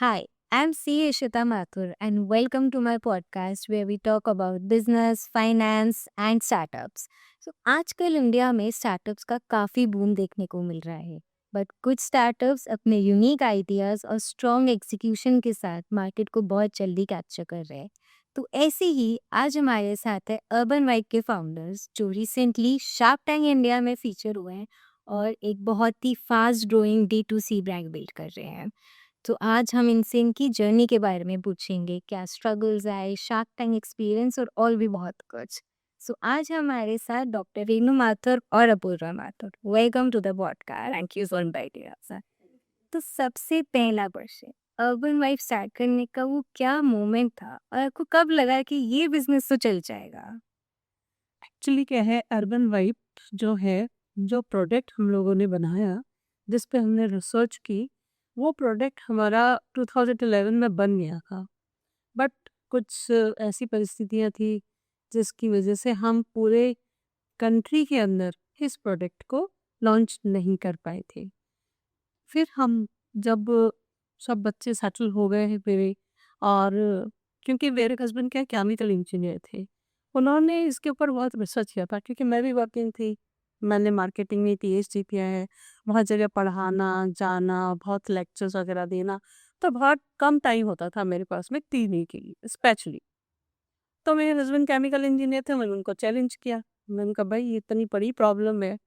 Hi, I'm C. Ishita Mathur, and welcome to my podcast where we talk about business, finance, and startups. आजकल India में startups का काफ़ी boom देखने को मिल रहा है, बट कुछ स्टार्टअप्स अपने यूनिक आइडियाज़ और स्ट्रॉन्ग एग्जीक्यूशन के साथ मार्केट को बहुत जल्दी कैप्चर कर रहे हैं। तो ऐसे ही आज हमारे साथ है अर्बन वाइब के फाउंडर्स जो रिसेंटली शार्क टैंक इंडिया में फीचर हुए हैं और एक बहुत ही fast growing D2C brand build कर रहे हैं। तो आज हम इनसे इनकी जर्नी के बारे में पूछेंगे, क्या स्ट्रगल्स आए, शार्क टैंक एक्सपीरियंस और भी बहुत कुछ। आज हमारे साथ डॉक्टर रेनू माथुर और Apoorva Mathur. Welcome to the podcast. Thank you for inviting us. तो सबसे पहला क्वेश्चन, अर्बन वाइफ स्टार्ट करने का वो क्या मोमेंट था और आपको कब लगा कि ये बिजनेस तो चल जाएगा? एक्चुअली क्या है, अर्बन वाइब जो है, जो प्रोडक्ट हम लोगों ने बनाया, जिस पे हमने रिसर्च की, वो प्रोडक्ट हमारा 2011 में बन गया था। बट कुछ ऐसी परिस्थितियां थी जिसकी वजह से हम पूरे कंट्री के अंदर इस प्रोडक्ट को लॉन्च नहीं कर पाए थे। फिर हम जब सब बच्चे सेटल हो गए हैं मेरे, और क्योंकि मेरे हस्बैंड क्या केमिकल इंजीनियर थे, उन्होंने इसके ऊपर बहुत रिसर्च किया था, क्योंकि मैं भी वर्किंग थी। मैंने मार्केटिंग में PhD किया है, बहुत जगह पढ़ाना जाना, बहुत लेक्चर्स वगैरह देना, तो बहुत कम टाइम होता था मेरे पास में क्लीनिंग के लिए स्पेशली। तो मेरे हस्बैंड केमिकल इंजीनियर थे, मैंने उनको चैलेंज किया। मैंने कहा, भाई ये इतनी बड़ी प्रॉब्लम है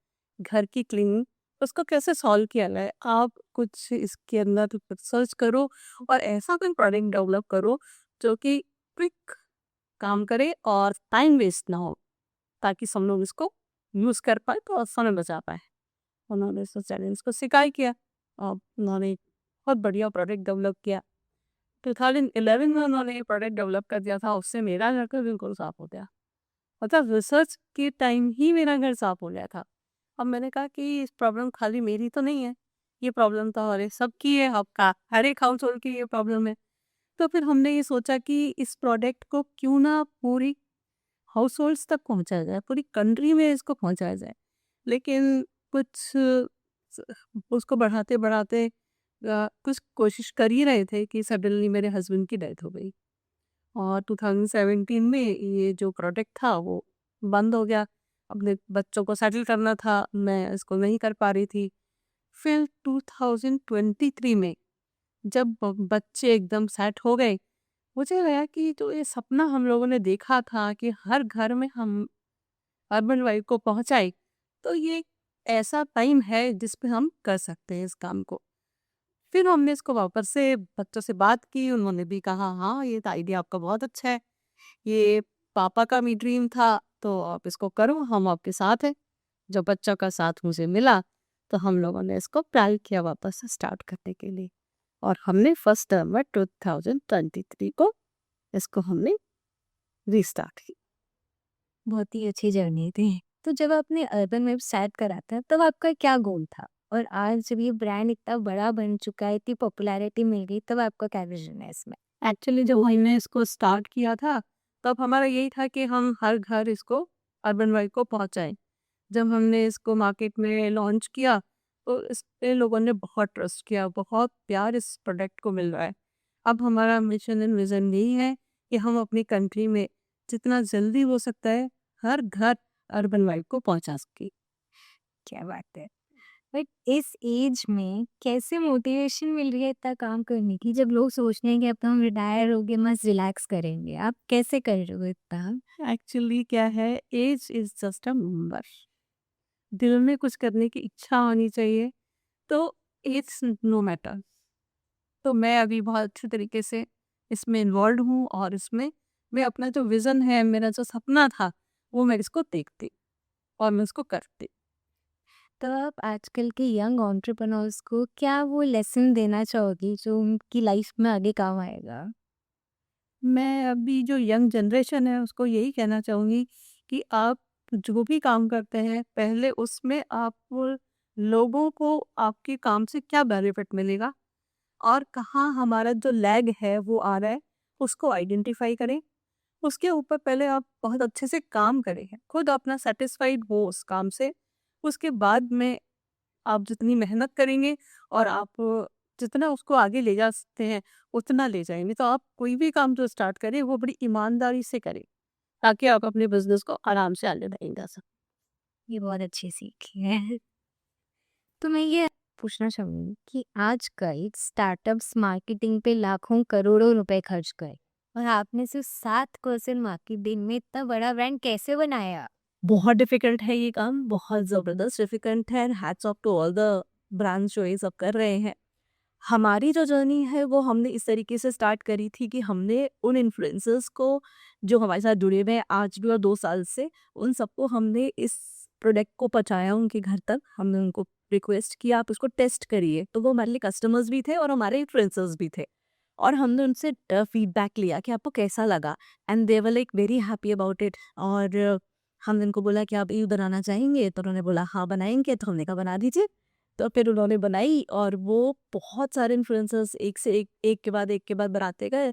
घर की क्लीनिंग, उसको कैसे सॉल्व किया जाए? आप कुछ इसके अंदर रिसर्च करो और ऐसा कोई प्रोडक्ट डेवलप करो जो कि क्विक काम करे और टाइम वेस्ट ना हो, ताकि सब लोग इसको यूज़ कर पाए तो और समय बचा पाए। उन्होंने इस चैलेंज को स्वीकार किया और उन्होंने एक बहुत बढ़िया प्रोडक्ट डेवलप किया। 2011 में उन्होंने ये प्रोडक्ट डेवलप कर दिया था, उससे मेरा घर का बिल्कुल साफ हो गया। मतलब रिसर्च के टाइम ही मेरा घर साफ हो गया था। अब मैंने कहा कि इस प्रॉब्लम खाली मेरी तो नहीं है, ये प्रॉब्लम तो हमारे सबकी है, आपका हर एक हाउस होल्ड की ये प्रॉब्लम है। तो फिर हमने ये सोचा कि इस प्रोडक्ट को क्यों ना पूरी हाउस होल्ड्स तक पहुंचाया जाए, पूरी कंट्री में इसको पहुंचाया जाए। लेकिन कुछ उसको बढ़ाते बढ़ाते कुछ कोशिश कर ही रहे थे कि सडनली मेरे हस्बैंड की डेथ हो गई, और 2017 में ये जो प्रोडक्ट था वो बंद हो गया। अपने बच्चों को सेटल करना था, मैं इसको नहीं कर पा रही थी। फिर 2023 में जब बच्चे एकदम सेट हो गए, मुझे लगा कि जो ये सपना हम लोगों ने देखा था कि हर घर में हम अर्बन वाइफ को पहुंचाए, तो ये ऐसा टाइम है जिस पे हम कर सकते हैं इस काम को। फिर हमने इसको वापस से बच्चों से बात की, उन्होंने भी कहा, हाँ ये तो आइडिया आपका बहुत अच्छा है, ये पापा का भी ड्रीम था, तो आप इसको करो, हम आपके साथ हैं। जब बच्चों का साथ मुझे मिला, तो हम लोगों ने इसको प्लान किया वापस से स्टार्ट करने के लिए, और हमने फर्स्ट नवंबर 2023 को इसको हमने रीस्टार्ट की। बहुत ही अच्छी जर्नी थी। तो जब आपने अर्बन वेब स्टार्ट करा था तब आपका क्या गोल था? और आज जब ये ब्रांड इतना बड़ा बन चुका है, इतनी पॉपुलैरिटी मिल गई, तब आपका क्या विज़न है इसमें? एक्चुअली जब हमने इसको स्टार्ट किया था, तब हमारा यही था कि हम हर घर इसको अर्बन वाइफ को पहुंचाएं। जब हमने इसको मार्केट में लॉन्च किया, तो इस पे लोगों ने बहुत ट्रस्ट किया, बहुत प्यार इस प्रोडक्ट को मिल रहा है। अब हमारा मिशन एंड विज़न यही है कि हम अपनी कंट्री में जितना जल्दी हो सकता है हर घर अर्बन वाइफ को पहुंचा सके। क्या बात है! बट इस एज में कैसे मोटिवेशन मिल रही है इतना काम करने की, जब लोग सोच रहे हैं कि अब तो हम रिटायर हो गए, मस्त रिलैक्स करेंगे। आप कैसे कर रहे हो इतना? एक्चुअली क्या है, age is just a number. दिल में कुछ करने की इच्छा होनी चाहिए, तो एज नो मैटर। तो मैं अभी बहुत अच्छे तरीके से इसमें इन्वॉल्व हूँ, और इसमें मैं अपना जो विज़न है, मेरा जो सपना था, वो मैं इसको देखती और मैं इसको करती। तो आप आजकल के यंग एंटरप्रेन्योर्स को क्या वो लेसन देना चाहोगी जो उनकी लाइफ में आगे काम आएगा? मैं अभी जो यंग जनरेशन है उसको यही कहना चाहूँगी कि आप जो भी काम करते हैं, पहले उसमें आप लोगों को आपके काम से क्या बेनिफिट मिलेगा और कहाँ हमारा जो लैग है वो आ रहा है, उसको आइडेंटिफाई करें। उसके ऊपर पहले आप बहुत अच्छे से काम करें, खुद अपना सेटिस्फाइड हो उस काम से। उसके बाद में आप जितनी मेहनत करेंगे और आप जितना उसको आगे ले जा सकते हैं उतना ले जाएंगे। तो आप कोई भी काम जो स्टार्ट करें वो बड़ी ईमानदारी से करें, ताकि आप अपने बिजनेस को आराम से आगे बढ़ा जा सकें। ये बहुत अच्छी सीख है। तो मैं ये पूछना चाहूँगी कि आजकल स्टार्टअप्स मार्केटिंग पे लाखों करोड़ों रुपए खर्च करे और आपने सिर्फ 7% मार्केटिंग में इतना बड़ा ब्रांड कैसे बनाया? बहुत डिफिकल्ट है ये काम, बहुत ज़बरदस्त डिफिकल्ट है। Hats off to all the brands जो ये सब कर रहे हैं। हमारी जो जर्नी है वो हमने इस तरीके से स्टार्ट करी थी कि हमने उन इन्फ्लुएंसर्स को जो हमारे साथ जुड़े हुए हैं आज भी और 2 साल से, उन सबको हमने इस प्रोडक्ट को पहुँचाया उनके घर तक। हमने उनको रिक्वेस्ट किया आप इसको टेस्ट करिए। तो वो हमारे लिए कस्टमर्स भी थे और हमारे इन्फ्लुएंसर्स भी थे। और हमने उनसे फीडबैक लिया कि आपको कैसा लगा, and they were like very happy about it. और हमने उनको बोला कि आप ये बनाना चाहेंगे? तो उन्होंने बोला हाँ बनाएँगे। तो हमने कहा बना दीजिए। तो फिर उन्होंने बनाई और वो बहुत सारे इन्फ्लुएंसर्स एक से एक के बाद बनाते गए।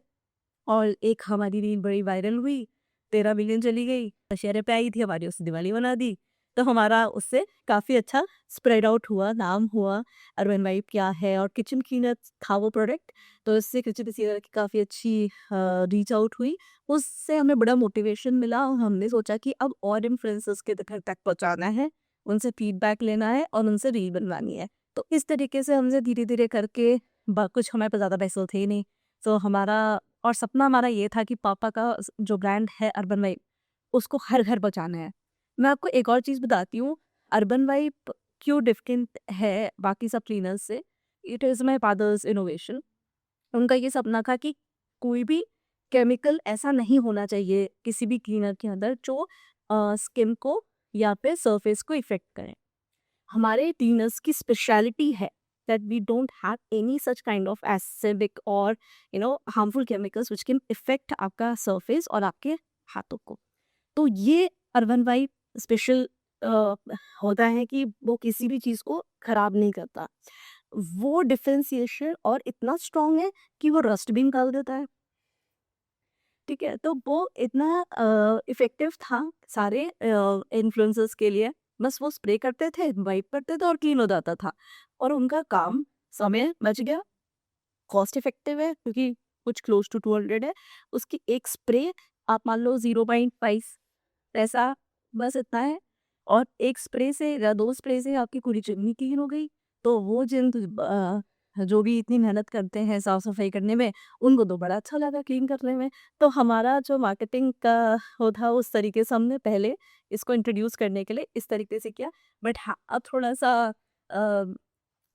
और एक हमारी रील बड़ी वायरल हुई, 13 मिलियन चली गई, दशहरे पे आई थी, हमारी उसने दिवाली बना दी। तो हमारा उससे काफ़ी अच्छा स्प्रेड आउट हुआ, नाम हुआ, अर्बन वाइब क्या है। और किचन क्लीनर था वो प्रोडक्ट, तो इससे किचन क्लीनर की काफ़ी अच्छी रीच आउट हुई। उससे हमें बड़ा मोटिवेशन मिला और हमने सोचा कि अब और इन्फ्लुएंसर्स के घर तक पहुँचाना है, उनसे फीडबैक लेना है और उनसे रील बनवानी है। तो इस तरीके से हमने धीरे-धीरे करके कुछ हमारे पास ज़्यादा पैसे थे नहीं, तो हमारा और सपना हमारा ये था कि पापा का जो ब्रांड है अर्बन वाइब, उसको हर घर पहुँचाना है। मैं आपको एक और चीज़ बताती हूँ, अर्बन वाइब क्यों डिफरेंट है बाकी सब क्लीनर्स से। It is my father's innovation. उनका ये सपना था कि कोई भी केमिकल ऐसा नहीं होना चाहिए किसी भी क्लीनर के अंदर जो स्किन को या फिर सरफेस को इफ़ेक्ट करे। हमारे क्लीनर्स की स्पेशलिटी है that we don't have any such kind of acidic or harmful chemicals which can affect आपका surface और आपके हाथों को। तो ये अर्बन वाइब स्पेशल होता है कि वो किसी भी चीज़ को खराब नहीं करता। वो डिफरेंशिएशन और इतना स्ट्रॉन्ग है कि वो रस्ट भी निकाल देता है। ठीक है, तो वो इतना इफ़ेक्टिव था सारे इन्फ्लुएंसर्स के लिए। बस वो स्प्रे करते थे, वाइप करते थे और क्लीन हो जाता था। और उनका काम समय बच गया, कॉस्ट इफ़ेक्टिव है क्योंकि कुछ क्लोज़ टू 200 है। उसकी एक स्प्रे आप मान लो 0.5 पैसा, बस इतना है। और 1 स्प्रे से या 2 स्प्रे से आपकी पूरी चिमनी क्लीन हो गई। तो वो जो भी इतनी मेहनत करते हैं साफ-सफाई करने में, उनको तो बड़ा अच्छा लगा क्लीन करने में। तो हमारा जो मार्केटिंग का वो था उस तरीके से हमने पहले इसको इंट्रोड्यूस करने के लिए इस तरीके से किया। बट हाँ, अब थोड़ा-सा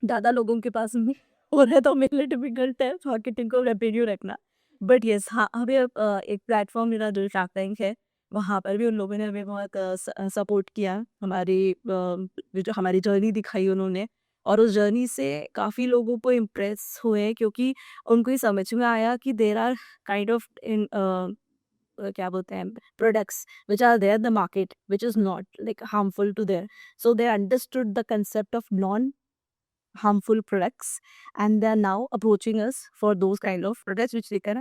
ज़्यादा लोगों के पास में हो रहा है तो मेरे लिए डिफ़िकल्ट है मार्केटिंग को कंटिन्यू रखना। बट येस हाँ, अभी अब एक प्लेटफ़ॉर्म मेरा जो शार्क टैंक है, वहाँ पर भी उन लोगों ने हमें बहुत सपोर्ट किया। जो हमारी जर्नी दिखाई उन्होंने, और उस जर्नी से काफ़ी लोगों को इम्प्रेस हुए क्योंकि उनको ये समझ में आया कि देयर आर काइंड ऑफ क्या बोलते हैं products which are there in the market which is not like harmful to there. So they understood the concept of non harmful products, and they are now approaching us for those kind of products which they can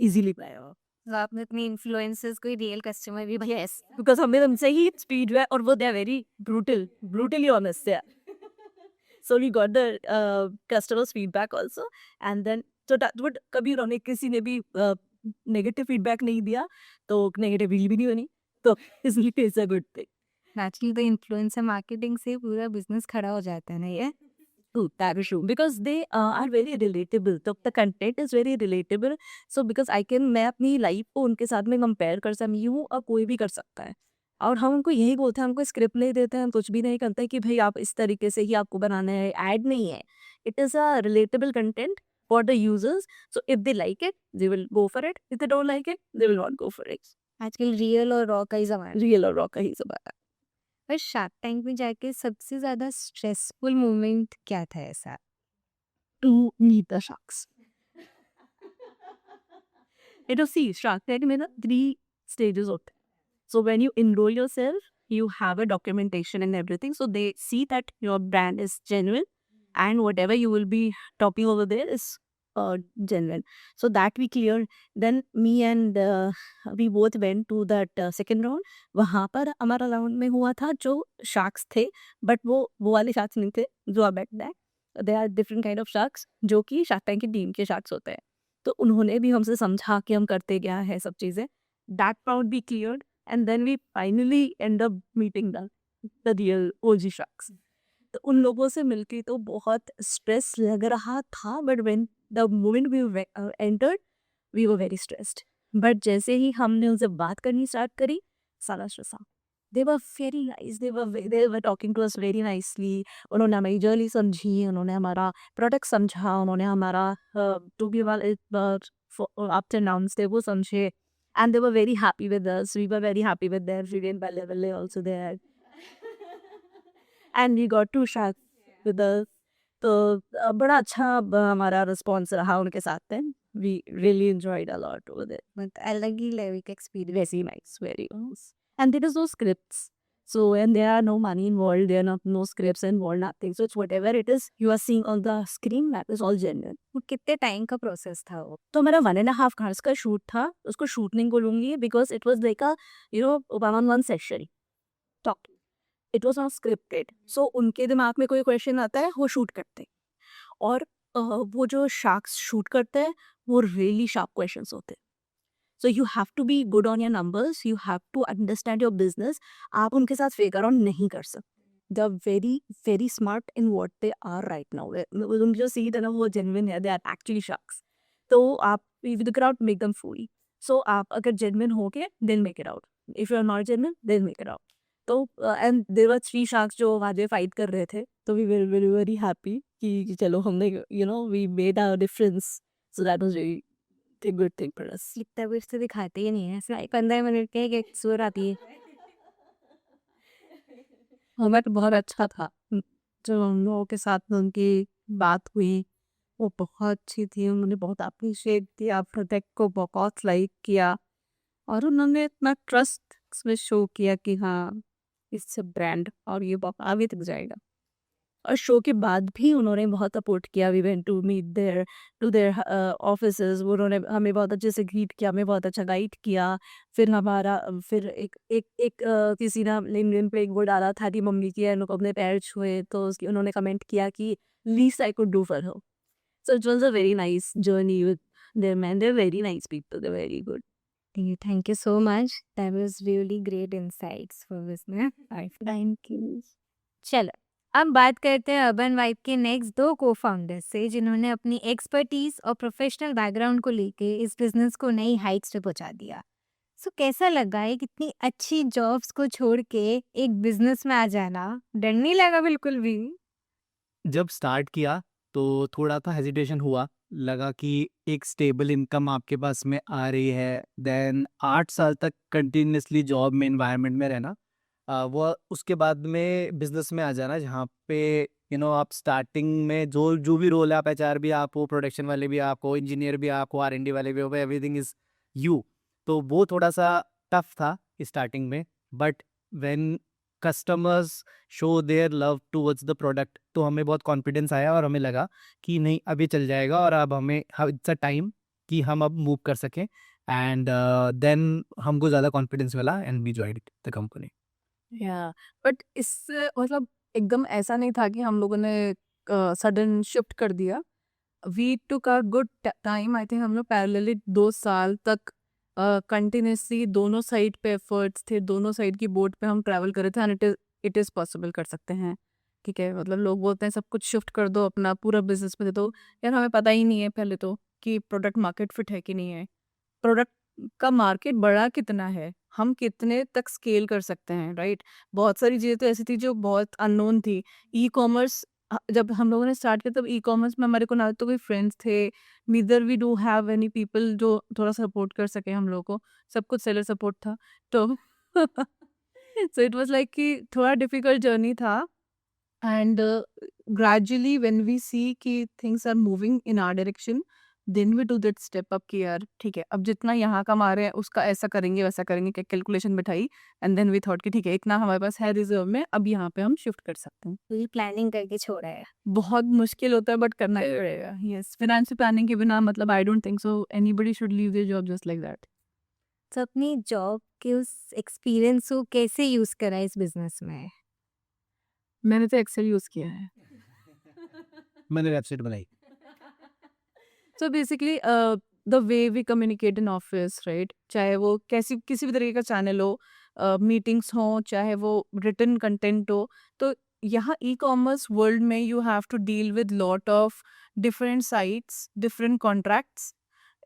easily buy off. तो आपने अपनी influencers को real customer भी बनाया। Yes, because हमें उनसे ही speed है और वो they are very brutally honest there. So we got the customers feedback also, and then so that would कभी उन्होंने किसी ने भी नेगेटिव फीडबैक नहीं दिया, तो नेगेटिव रील भी नहीं बनी, तो इसलिए it's a good thing. Naturally तो इन्फ्लुएंसर मार्केटिंग से पूरा बिजनेस खड़ा हो जाता है ना ये। True, that is true because they are very relatable. तो the content is very relatable. So because I can मैं अपनी लाइफ को उनके साथ में कंपेयर कर सकती हूँ और कोई भी कर सकता है। और हम उनको यही बोलते हैं, हमको स्क्रिप्ट नहीं देते हैं, हम कुछ भी नहीं करते कि भाई आप इस तरीके से ही आपको बनाना है, ऐड नहीं है। It is a relatable content for the users. So if they like it they will go for it, if they don't like it they will not go for it. आजकल रियल और raw का ही ज़माना है। Real और raw का ही सब है। पर शार्क टैंक में जाके सबसे ज़्यादा स्ट्रेसफुल मोमेंट क्या था ऐसा? To meet the sharks. See, Shark Tank में ना 3 stages होते हैं. So when you enroll yourself, you have a documentation and everything. So they see that your brand is genuine and whatever you will be talking over there is genuine. So that we cleared. Then me and we both went to that second round. वहाँ पर हमारा round में हुआ था जो sharks थे, but वो वाले sharks नहीं थे जो आप बैठ है. They are different kind of sharks जो कि शार्क टैंक की टीम के शार्क्स होते हैं। तो उन्होंने भी हमसे समझा कि हम करते क्या है सब चीज़ें। That part be cleared and then we finally end up meeting the real OG sharks. तो उन लोगों से मिलके तो बहुत स्ट्रेस लग रहा था, but when the moment we entered we were very stressed. But जैसे ही हमने उनसे बात करनी स्टार्ट करी, सारा stress out. They were very nice, they were talking to us very nicely. उन्होंने हमारी जर्नी समझी, उन्होंने हमारा प्रोडक्ट समझा, उन्होंने हमारा टू बी वाले अप्स एंड डाउन्स थे वो समझे, and they were very happy with us, we were very happy with there, we were also there, and we got to shark with us. तो बड़ा अच्छा हमारा रिस्पॉन्स रहा उनके साथ में। We really enjoyed a lot over there. But अलग ही लेवल का experience. Very nice, very nice. And there is no scripts. So, and there are no money involved, there are no scripts involved, nothing. So, it's whatever it is you are seeing on the screen, that is all genuine. वो कितने time का process था वो? तो मेरा 1.5 hours का shoot था, उसको शूट नहीं बोलूँगी because it was like a one on one session talking. It was not scripted. So उनके दिमाग में कोई क्वेश्चन आता है वो शूट करते हैं, और वो जो शार्क्स शूट करते हैं वो रियली शार्प क्वेश्चंस होते हैं। So you have to be good on your numbers, you have to understand your business. आप उनके साथ फिगर आउट नहीं कर सकते। The very very smart in what they are right now. उनकी जो सीट है ना वो जेन्युइन है, दे आर एक्चुअली शार्क्स। तो आप figure out, make them fool. So आप अगर जेन्युइन हो के then make it out, if you are not genuine then make it out. तो एंड देयर वर 3 शार्क्स जो वहाँ पे फाइट कर रहे थे, तो we were very very happy कि चलो हमने we made a difference. So that was very good thing for us. इतना कुछ तो दिखाते ही नहीं है, सिर्फ 15 मिनट के एक एपिसोड आती है। मोमेंट बहुत अच्छा था। जो हम लोगों के साथ में उनकी बात हुई, वो बहुत अच्छी थी। उन्होंने बहुत अप्रिशिएट किया, प्रोडक्ट को बहुत लाइक किया, और उन्होंने इतना ट्रस्ट इसमें शो किया कि हाँ, इट्स अ ब्रांड और ये बहुत आगे तक जाएगा। और शो के बाद भी उन्होंने बहुत सपोर्ट किया। We went to meet their to their offices. उन्होंने हमें बहुत अच्छे से ग्रीट किया, हमें बहुत अच्छा गाइड किया। फिर हमारा फिर किसी ने लिंक्डइन पे एक वो डाला था कि मम्मी की है लोग अपने पैर छुए, तो उसकी उन्होंने कमेंट किया कि least I could do for her. So it was a very nice journey with them, and they are very nice people, they very good. Thank you so much, that was really great insights for business. Thank you. चलो, अब बात करते हैं urban vibe के next 2 co-founders से, जिन्होंने अपनी expertise और प्रोफेशनल बैकग्राउंड को लेके इस बिजनेस को नई हाइट्स पे पहुंचा दिया। सो कैसा लगा है कितनी अच्छी जॉब्स को छोड़ के एक बिजनेस में आ जाना? डर नहीं लगा बिल्कुल भी? जब स्टार्ट किया तो थोड़ा सा हेजिटेशन हुआ, लगा कि एक स्टेबल इनकम आपके पास में आ रही है, देन 8 साल तक कंटिन्यूसली जॉब में इन्वायरमेंट में रहना, वो उसके बाद में बिजनेस में आ जाना जहाँ पे आप स्टार्टिंग में जो जो भी रोल है, आप एचआर भी आप हो, प्रोडक्शन वाले भी आप हो, इंजीनियर भी आप हो, आर&डी वाले भी हो, एवरीथिंग इज यू। तो वो थोड़ा सा टफ था स्टार्टिंग में, but when customers show their love towards the product, तो हमें बहुत कॉन्फिडेंस आया और हमें लगा कि नहीं अब ये चल जाएगा, और अब हमें इट्स अ टाइम कि हम अब मूव कर सकें, एंड देन हमको ज़्यादा कॉन्फिडेंस मिला and we joined the company. Yeah but इससे मतलब एकदम ऐसा नहीं था कि हम लोगों ने सडन शिफ्ट कर दिया। We took a good time. I think हम लोग पैरेलली 2 साल तक कंटिन्यूसली दोनों साइड पे एफर्ट्स थे, दोनों साइड की बोट पे हम ट्रैवल कर रहे थे, एंड इट इज़ पॉसिबल कर सकते हैं। ठीक है, मतलब लोग बोलते हैं सब कुछ शिफ्ट कर दो, अपना पूरा बिजनेस में दे दो। यार हमें पता ही नहीं है पहले तो कि प्रोडक्ट मार्केट फिट है कि नहीं है, प्रोडक्ट का मार्केट बड़ा कितना है, हम कितने तक स्केल कर सकते हैं, राइट। बहुत सारी चीज़ें तो ऐसी थी जो बहुत अननोन थी। ई कॉमर्स जब हम लोगों ने स्टार्ट किया तब ई कॉमर्स में हमारे को ना तो कोई फ्रेंड्स थे, neither we do have any people जो थोड़ा सपोर्ट कर सके हम लोगों को। सब कुछ सेलर सपोर्ट था, तो सो इट वाज लाइक कि थोड़ा डिफिकल्ट जर्नी था। And gradually when we see कि things are moving in our direction, then we do that step up कि यार ठीक है, अब जितना यहाँ कमा रहे हैं उसका ऐसा करेंगे वैसा करेंगे, क्या कैलकुलेशन बिठाई, एंड देन वी थॉट कि ठीक है इतना हमारे पास है रिजर्व में, अब यहाँ पे हम शिफ्ट कर सकते हैं। पूरी प्लानिंग करके छोड़ा है। बहुत मुश्किल होता है बट करना ही पड़ेगा। यस, फाइनेंशियल प्लानिंग के बिना मतलब I don't think so anybody should leave their job just like that. तो अपनी जॉब के उस एक्सपीरियंस को कैसे यूज करा इस बिजनेस में? मैंने तो एक्सेल यूज किया है। मैंने वेबसाइट बनाई। So basically, the way we communicate in office, right? चाहे वो कैसी किसी भी तरीके का चैनल हो, मीटिंग्स हो, चाहे वो रिटन कंटेंट हो, तो यहाँ ई कॉमर्स वर्ल्ड में you have to deal with lot of different sites, different contracts,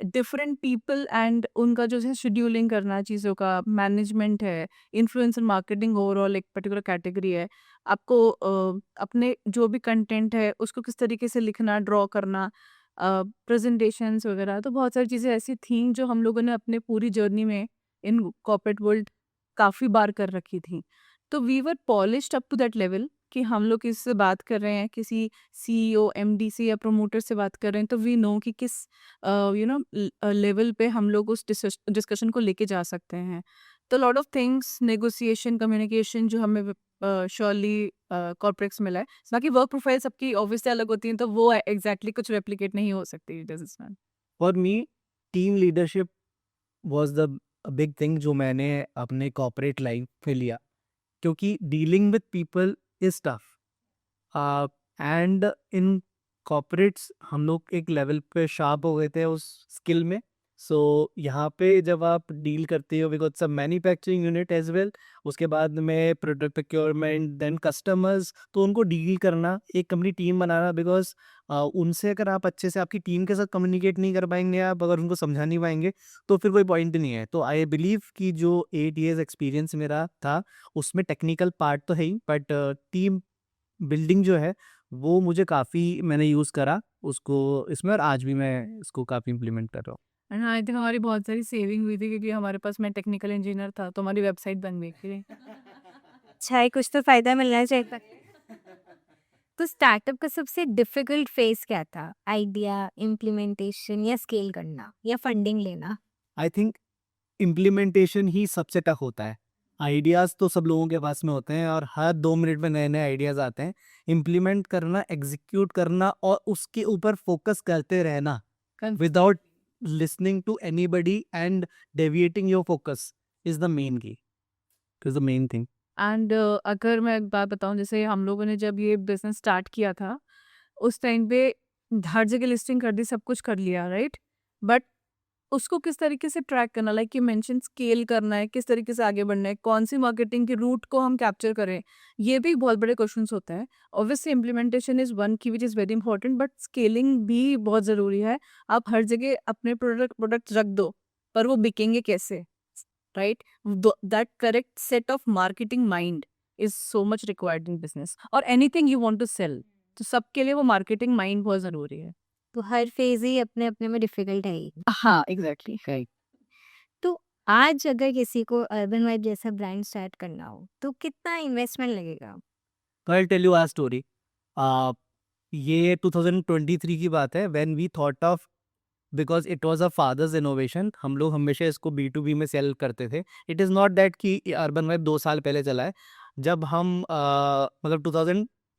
different people and उनका जो है शेड्यूलिंग करना चीज़ों का मैनेजमेंट है, इन्फ्लुएंसर मार्केटिंग ओवरऑल एक पर्टिकुलर कैटेगरी है। आपको अपने जो भी कंटेंट है उसको किस तरीके से लिखना, ड्रॉ करना, प्रेजेंटेशंस वगैरह, तो बहुत सारी चीज़ें ऐसी थी जो हम लोगों ने अपने पूरी जर्नी में इन कॉर्पोरेट वर्ल्ड काफ़ी बार कर रखी थी। तो we were polished up to that level कि हम लोग किसी से बात कर रहे हैं, किसी सीईओ, एमडी से या प्रमोटर से बात कर रहे हैं, तो वी नो कि किस लेवल पे हम लोग उस डिस्कशन को लेके जा सकते हैं। तो lot of things, negotiation, communication जो हमें श्योरली कॉर्पोरेट्स मिला है। बाकी वर्क प्रोफाइल सबकी ऑब्वियसली अलग होती है, तो वो एग्जैक्टली कुछ रेप्लिकेट नहीं हो सकती businessman. For me team leadership was the big thing जो मैंने अपने कॉर्पोरेट लाइफ में लिया, क्योंकि dealing with people is tough and in corporates हम लोग एक लेवल पे शार्प हो गए थे उस स्किल में। सो यहाँ पे जब आप डील करते हो बिकॉज सब मैन्युफैक्चरिंग यूनिट एज वेल, उसके बाद में प्रोडक्ट प्रोक्योरमेंट, देन कस्टमर्स, तो उनको डील करना, एक कंपनी टीम बनाना, बिकॉज उनसे अगर आप अच्छे से आपकी टीम के साथ कम्युनिकेट नहीं कर पाएंगे, आप अगर उनको समझा नहीं पाएंगे तो फिर कोई पॉइंट नहीं है। तो आई बिलीव कि जो 8 years एक्सपीरियंस मेरा था उसमें टेक्निकल पार्ट तो है ही, बट टीम बिल्डिंग जो है वो मुझे काफ़ी मैंने यूज़ करा उसको इसमें, और आज भी मैं इसको काफ़ी इम्प्लीमेंट कर रहा हूँ। एंड आई थिंक हमारी बहुत सारी सेविंग हुई थी क्योंकि हमारे पास, मैं टेक्निकल इंजीनियर था तो हमारी वेबसाइट बन गई थी। अच्छा है, कुछ तो फायदा मिलना चाहिए। तो स्टार्टअप का सबसे डिफिकल्ट फेज क्या था? आइडिया, इम्प्लीमेंटेशन या स्केल करना या फंडिंग लेना? आई थिंक इम्प्लीमेंटेशन ही सबसे टफ होता है। आइडियाज़ तो सब लोगों के पास में होते हैं और हर 2 मिनट में नए नए आइडियाज़ आते हैं। इम्प्लीमेंट करना, एग्जीक्यूट करना और उसके ऊपर फोकस करते रहना without listening to anybody and deviating your focus is the main key, is the main thing. And अगर मैं एक बात बताऊं, जैसे हम लोगों ने जब ये बिजनेस स्टार्ट किया था उस टाइम पे हर जगह लिस्टिंग कर दी, सब कुछ कर लिया, राइट? बट उसको किस तरीके से ट्रैक करना, लाइक यू मेंशन स्केल करना है, किस तरीके से आगे बढ़ना है, कौन सी मार्केटिंग के रूट को हम कैप्चर करें, ये भी बहुत बड़े क्वेश्चंस होते हैं। ऑब्वियसली इम्प्लीमेंटेशन इज वन की which is very important, but scaling भी बहुत ज़रूरी है। आप हर जगह अपने प्रोडक्ट रख दो, पर वो बिकेंगे कैसे, right? That correct set of marketing mind is so much required in business और anything you want to sell, तो सबके लिए वो मार्केटिंग माइंड बहुत ज़रूरी है। तो हर फेज ही अपने अपने में डिफिकल्ट है ही। हाँ, एग्जैक्टली। तो आज अगर किसी को अर्बन वाइब जैसा ब्रांड स्टार्ट करना हो तो कितना इन्वेस्टमेंट लगेगा? तो I tell you a story. ये 2023 की बात है, when we thought of, because it was a father's innovation, हम लोग हमेशा इसको B2B में सेल करते थे। इट इज़ नॉट दैट कि अर्बन वेब 2 साल पहले चला है। जब हम मतलब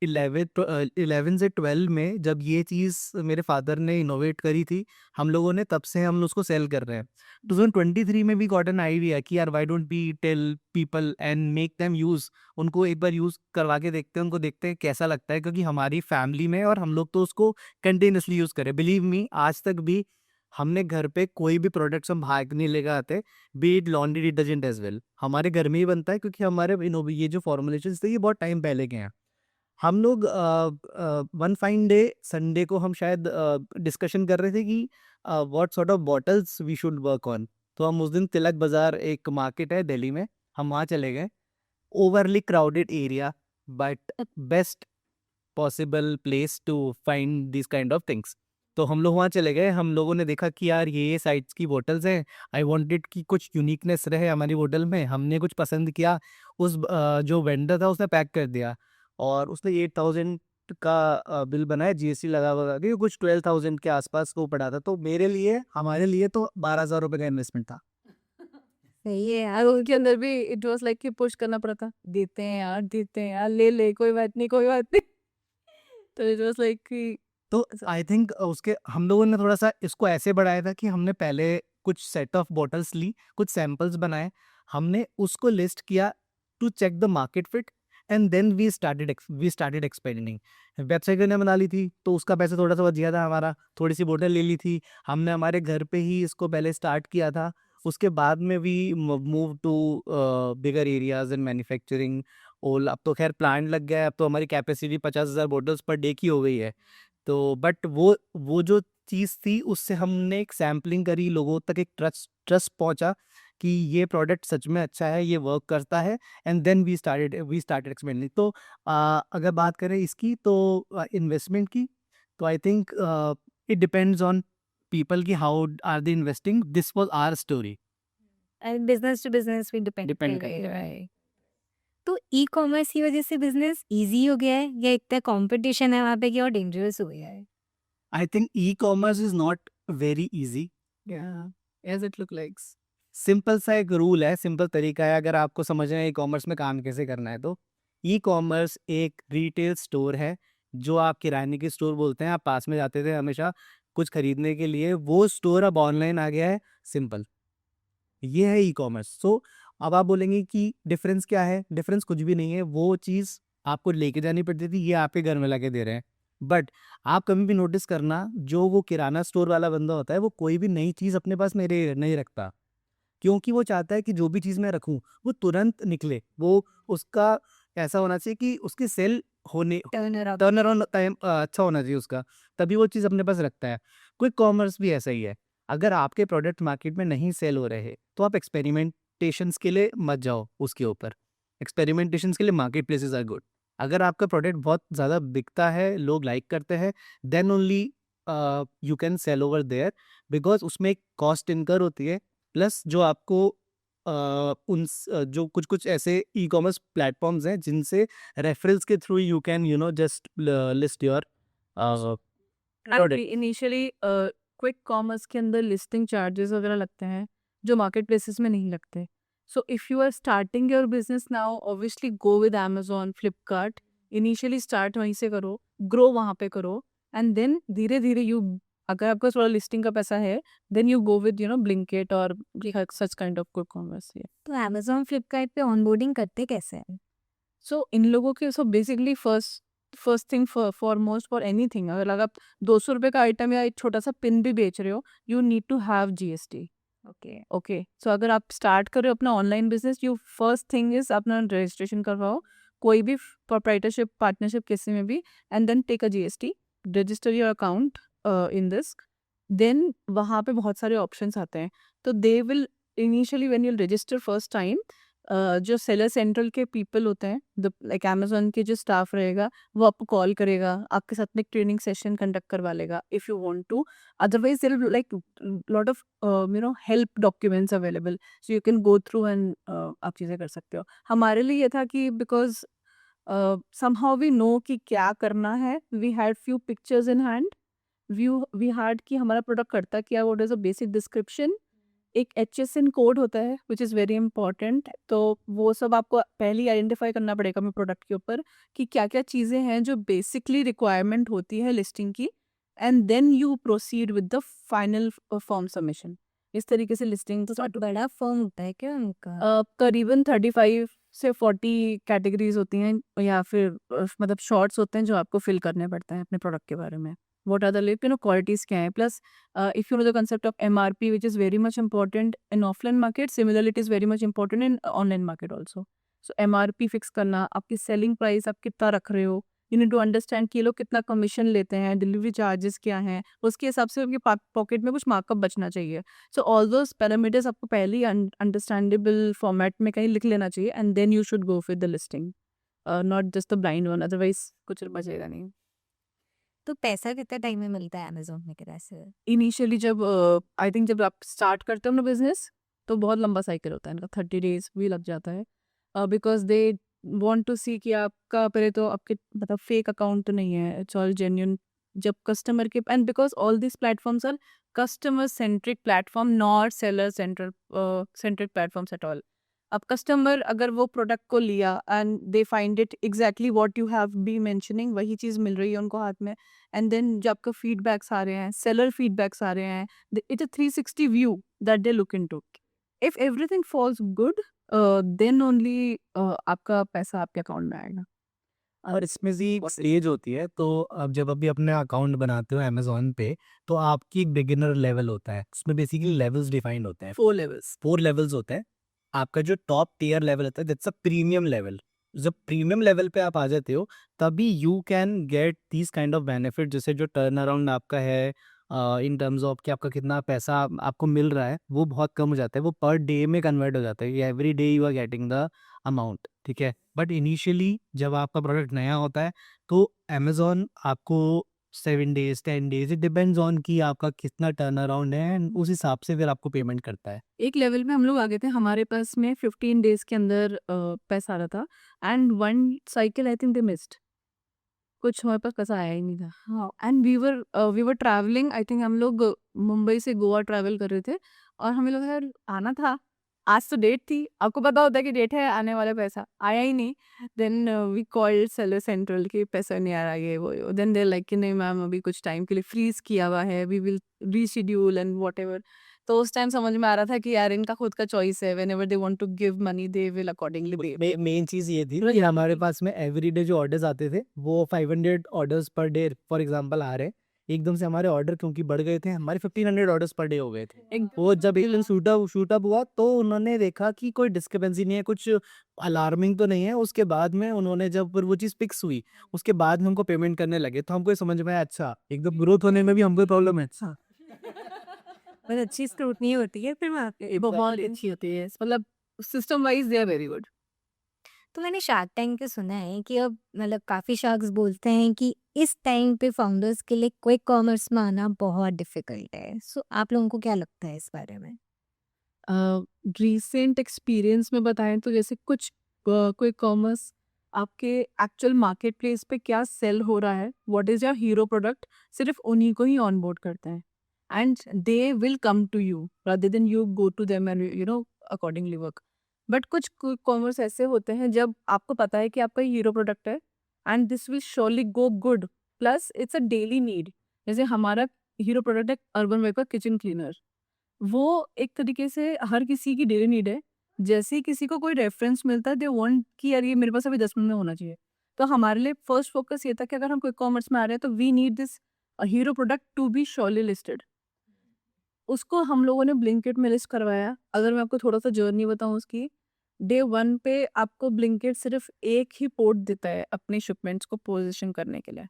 2011 से 12 में जब ये चीज़ मेरे फादर ने इनोवेट करी थी, हम लोगों ने, तब से हम उसको सेल कर रहे हैं। 2023 में भी गॉट एन आइडिया कि यार why don't we tell people and make them use, उनको एक बार यूज़ करवा के देखते हैं, उनको देखते हैं कैसा लगता है, क्योंकि हमारी फैमिली में और हम लोग तो उसको कंटिन्यूसली यूज़ करें। बिलीव मी, आज तक भी हमने घर पे कोई भी प्रोडक्ट्स हम बाहर नहीं लेकर आते, be it laundry detergent as well, हमारे घर में ही बनता है, क्योंकि हमारे ये जो फॉर्मुलेशंस थे ये बहुत टाइम पहले के हैं। हम लोग वन फाइन डे संडे को हम शायद डिस्कशन कर रहे थे कि what sort of bottles we should work on. तो हम उस दिन तिलक बाजार, एक मार्केट है दिल्ली में, हम वहाँ चले गए। Overly crowded area, but best possible place to find this kind of things. तो हम लोग वहाँ चले गए, हम लोगों ने देखा कि यार ये साइज़ की बॉटल्स हैं, आई वांटेड कि कुछ यूनिकनेस रहे हमारी बॉटल में। हमने कुछ पसंद किया, उस जो वेंडर था उसने पैक कर दिया और उसने 8000 का बिल बनाया, जीएसटी लगा के कुछ 12,000 के आसपास को पड़ा था। तो मेरे लिए, हमारे लिए तो 12,000 रुपये का इन्वेस्टमेंट था। सही है यार। और उनके अंदर भी इट वाज लाइक कि पुश करना पड़ा था, देते हैं यार, देते हैं यार, ले ले, कोई बात नहीं, कोई बात नहीं। तो इट वाज लाइक कि तो आई थिंक उसके हम लोगों ने थोड़ा सा इसको ऐसे बढ़ाया था कि हमने पहले कुछ सेट ऑफ बॉटल्स ली, कुछ सैंपल्स बनाए, हमने उसको लिस्ट किया to check the market fit, and then we started experimenting. Website हमने बना ली थी, तो उसका पैसा थोड़ा सा बच गया था हमारा, थोड़ी सी बोतल ले ली थी हमने, हमारे घर पे ही इसको पहले स्टार्ट किया था। उसके बाद में we move to bigger areas in manufacturing. और अब तो खैर प्लांट लग गया है, अब तो हमारी कैपेसिटी 50,000 बोतल्स पर डे की हो गई है। तो बट वो जो चीज़ थी, उससे हमने एक सैम्पलिंग करी, लोगों तक एक ट्रस्ट पहुंचा कि ये प्रोडक्ट सच में अच्छा है, ये वर्क करता है। And then we started experimenting. तो अगर बात करें इसकी, तो इन्वेस्टमेंट की, तो I think it depends on people की how are they investing. This was our story. And business to business भी डिपेंड डिपेंड करेगा, राइट? तो ई कॉमर्स की वजह से बिजनेस इजी हो गया है या इतना कंपटीशन है वहाँ पे कि और डेंजरस हो गया है? I think e-commerce is not very easy, as it look like. Simple सा एक रूल है, सिंपल तरीका है, अगर आपको समझना है ई कॉमर्स में काम कैसे करना है। तो ई कॉमर्स एक रिटेल स्टोर है, जो आप किराने की स्टोर बोलते हैं, आप पास में जाते थे हमेशा कुछ खरीदने के लिए, वो स्टोर अब ऑनलाइन आ गया है। सिंपल, ये है ई कॉमर्स। सो अब आप बोलेंगे कि डिफरेंस क्या है? डिफरेंस कुछ भी नहीं है। वो चीज़ आपको लेके जानी पड़ती थी, ये आपके घर में लाके दे रहे हैं। बट आप कभी भी नोटिस करना, जो वो किराना स्टोर वाला बंदा होता है, वो कोई भी नई चीज़ अपने पास नहीं नहीं रखता, क्योंकि वो चाहता है कि जो भी चीज़ मैं रखूँ, वो तुरंत निकले। वो उसका ऐसा होना चाहिए कि उसकी सेल होने टर्न अराउंड टाइम अच्छा होना चाहिए उसका, तभी वो चीज़ अपने पास रखता है। क्विक कॉमर्स भी ऐसा ही है। अगर आपके प्रोडक्ट मार्केट में नहीं सेल हो रहे, तो आप एक्सपेरिमेंटेशंस के लिए मत जाओ उसके ऊपर। एक्सपेरिमेंटेशंस के लिए मार्केट प्लेसेस आर गुड। अगर आपका प्रोडक्ट बहुत ज़्यादा बिकता है, लोग लाइक करते हैं, then only you can sell over there, because उसमें एक कॉस्ट इनकर होती है। प्लस जो आपको जो कुछ कुछ ऐसे ई कॉमर्स प्लेटफॉर्म्स हैं, जिनसे रेफरल्स के through you can just list your product. Initially quick commerce के अंदर लिस्टिंग चार्जेस वगैरह लगते हैं जो मार्केट प्लेसेस में नहीं लगते। So if you are starting your business now, obviously go with Amazon, Flipkart. Initially start वहीं से करो, ग्रो वहाँ पे करो, एंड देन धीरे धीरे यू, अगर आपका थोड़ा लिस्टिंग का पैसा है, then you go with Blinkit और such kind of quick commerce. तो अमेजोन फ्लिपकार्ट पे ऑनबोर्डिंग करते कैसे हैं? सो इन लोगों के, so basically first thing foremost for anything, अगर आप 200 रुपये का आइटम या एक छोटा सा पिन भी बेच रहे हो, you need to have GST। Okay. Okay, so अगर आप स्टार्ट कर रहे हो अपना online business, you first thing is अपना रजिस्ट्रेशन करवाओ, कोई भी प्रोप्राइटरशिप, पार्टनरशिप, किसी में भी, and then take a GST, register your account in this. Then वहाँ पे बहुत सारे ऑप्शंस आते हैं। तो they will initially when you register first time, जो सेलर सेंट्रल के पीपल होते हैं, लाइक अमेजोन के जो स्टाफ रहेगा, वो आपको कॉल करेगा, आपके साथ में एक ट्रेनिंग सेशन कंडक्ट करवा लेगा if you want to. Otherwise there will like lot of help documents available, so you can go through and आप चीज़ें कर सकते हो। हमारे लिए ये था कि बिकॉज समहाउ वी नो कि क्या करना है, we had few pictures in hand, we had कि हमारा प्रोडक्ट करता क्या, what is a basic description, एक HSN कोड होता है विच इज़ वेरी इंपॉर्टेंट। तो वो सब आपको पहले ही आइडेंटिफाई करना पड़ेगा अपने प्रोडक्ट के ऊपर कि क्या क्या चीज़ें हैं जो बेसिकली रिक्वायरमेंट होती है लिस्टिंग की, and then you proceed with the final form submission. इस तरीके से लिस्टिंग तो बड़ा फर्म होता है क्या उनका? करीबन 35 से 40 कैटेगरीज होती हैं, या फिर मतलब शॉर्ट्स होते हैं जो आपको फिल करने पड़ते हैं अपने प्रोडक्ट के बारे में। वॉट आर द क्वालिटीज़ क्या है, plus if you know the concept of MRP which is very much important in offline market, similarly it is very much important in online market also. So MRP fix करना, आपकी selling price आप कितना रख रहे हो, you need to understand कि ये लोग कितना कमीशन लेते हैं, डिलीवरी चार्जेस क्या हैं, उसके हिसाब से आपके पॉकेट में कुछ मार्कअप बचना चाहिए। सो ऑल दोज पैरामीटर्स आपको पहले ही अंडरस्टैंडेबल फॉर्मेट में कहीं लिख लेना चाहिए, and then you should go with the listing, not just the blind one, otherwise कुछ बचेगा नहीं। तो पैसा कितना टाइम में मिलता है अमेजोन में किराए से? इनिशियली जब आई थिंक जब आप स्टार्ट करते हो ना बिजनेस, तो बहुत लंबा साइकिल होता है इनका, 30 डेज भी लग जाता है, बिकॉज दे वांट टू सी कि आपका पहले तो आपके मतलब फेक अकाउंट तो नहीं है, इट्स ऑल जेन्युइन। जब कस्टमर के, and because all this platforms are customer centric platform, not seller centric platforms at all. अब कस्टमर अगर वो प्रोडक्ट को लिया and they find it exactly what you have be mentioning, वही चीज़ मिल रही है उनको हाथ में, एंड देन जब आपका फीडबैक्स आ रहे हैं, सेलर फीडबैक्स आ रहे हैं, it's a 360 view that they look into. If everything falls good, then only आपका पैसा आपके अकाउंट में आएगा। और इसमें भी स्टेज होती है, तो अब जब अभी अपने अकाउंट बनाते हो अमेज़न पे, तो आपकी एक बिगिनर लेवल होता है। उसमें बेसिकली लेवल्स डिफाइंड होते हैं। 4 लेवल्स होते हैं। आपका जो टॉप टियर लेवल होता है दैट्स अ प्रीमियम लेवल। जब प्रीमियम लेवल पे आप आ जाते हो, तभी you can get these kind of benefit, जैसे जो टर्न अराउंड आपका है इन टर्म्स ऑफ कि आपका कितना पैसा आपको मिल रहा है, वो बहुत कम हो जाता है। वो पर डे में कन्वर्ट हो जाता है। Every day you are getting the amount, ठीक है? बट इनिशियली जब आपका प्रोडक्ट नया होता है, तो अमेज़न आपको 7 days, 10 days, it depends on कि आपका कितना टर्न अराउंड है, एंड उस हिसाब से फिर आपको पेमेंट करता है। एक लेवल में हम लोग आ गए थे, हमारे पास में 15 डेज के अंदर पैसा आ रहा था and one cycle I think they missed, कुछ हमारे पास पैसा आया ही नहीं था। हाँ, and we were travelling, I think हम लोग मुंबई से गोवा ट्रैवल कर रहे थे और हमें लगा यार आना था, आज तो डेट थी, आपको पता होता है कि डेट है आने वाला, पैसा आया ही नहीं। Then we called seller central कि पैसा नहीं आ रहा, ये वो। देन दे लाइक कि नहीं मैम अभी कुछ टाइम के लिए फ्रीज किया हुआ है, we will reschedule and whatever. तो उस टाइम समझ में आ रहा था कि यार इनका खुद का चॉइस है, whenever they want to give money they will accordingly pay. Main चीज़ ये थी कि हमारे पास में एवरीडे जो ऑर्डर्स आते थे, वो 500 orders per day for example आ रहे हैं। एकदम से हमारे ऑर्डर क्योंकि बढ़ गए थे, हमारे 1500 ऑर्डर्स पर डे हो गए थे। वो जब एक दिन शूट अप हुआ, तो उन्होंने देखा कि कोई डिस्क्रिपेंसी नहीं है, कुछ अलार्मिंग तो नहीं है। उसके बाद में उन्होंने जब फिर वो चीज़ फिक्स हुई, उसके बाद में हमको पेमेंट करने लगे, तो हमको ये समझ में आया अच्छा एकदम ग्रोथ होने में भी हमको प्रॉब्लम है। अच्छा बहुत अच्छी स्क्रूटनी होती है फिर वहाँ पे। बहुत अच्छी होती है, मतलब system wise they are very good. तो मैंने शार्क टैंक पे सुना है कि अब मतलब काफ़ी शार्क्स बोलते हैं कि इस टाइम पे फाउंडर्स के लिए क्विक कॉमर्स में आना बहुत डिफिकल्ट है। सो आप लोगों को क्या लगता है इस बारे में? रिसेंट एक्सपीरियंस में बताएं तो जैसे कुछ क्विक कॉमर्स आपके एक्चुअल मार्केट प्लेस पे क्या सेल हो रहा है, what is your hero product, सिर्फ उन्हीं को ही ऑन बोर्ड करते हैं and they will come to you rather than you go to them and you know accordingly work. But कुछ क्विक कॉमर्स ऐसे होते हैं जब आपको पता है कि आपका हीरो प्रोडक्ट है and this will surely go good, plus it's a daily need. जैसे हमारा हीरो प्रोडक्ट है अर्बन वेपर किचन क्लीनर, वो एक तरीके से हर किसी की डेली नीड है। जैसे ही किसी को कोई रेफरेंस मिलता है दे वांट कि यार ये मेरे पास अभी 10 मिनट में होना चाहिए। तो हमारे लिए फर्स्ट फोकस ये था कि अगर हम क्विक कॉमर्स में आ रहे हैं तो we need this hero product to be surely listed. उसको हम लोगों ने ब्लिंकिट में लिस्ट करवाया। अगर मैं आपको थोड़ा सा जर्नी बताऊं उसकी, डे 1 पे आपको ब्लिंकिट सिर्फ एक ही पोर्ट देता है अपनी शिपमेंट्स को पोजीशन करने के लिए।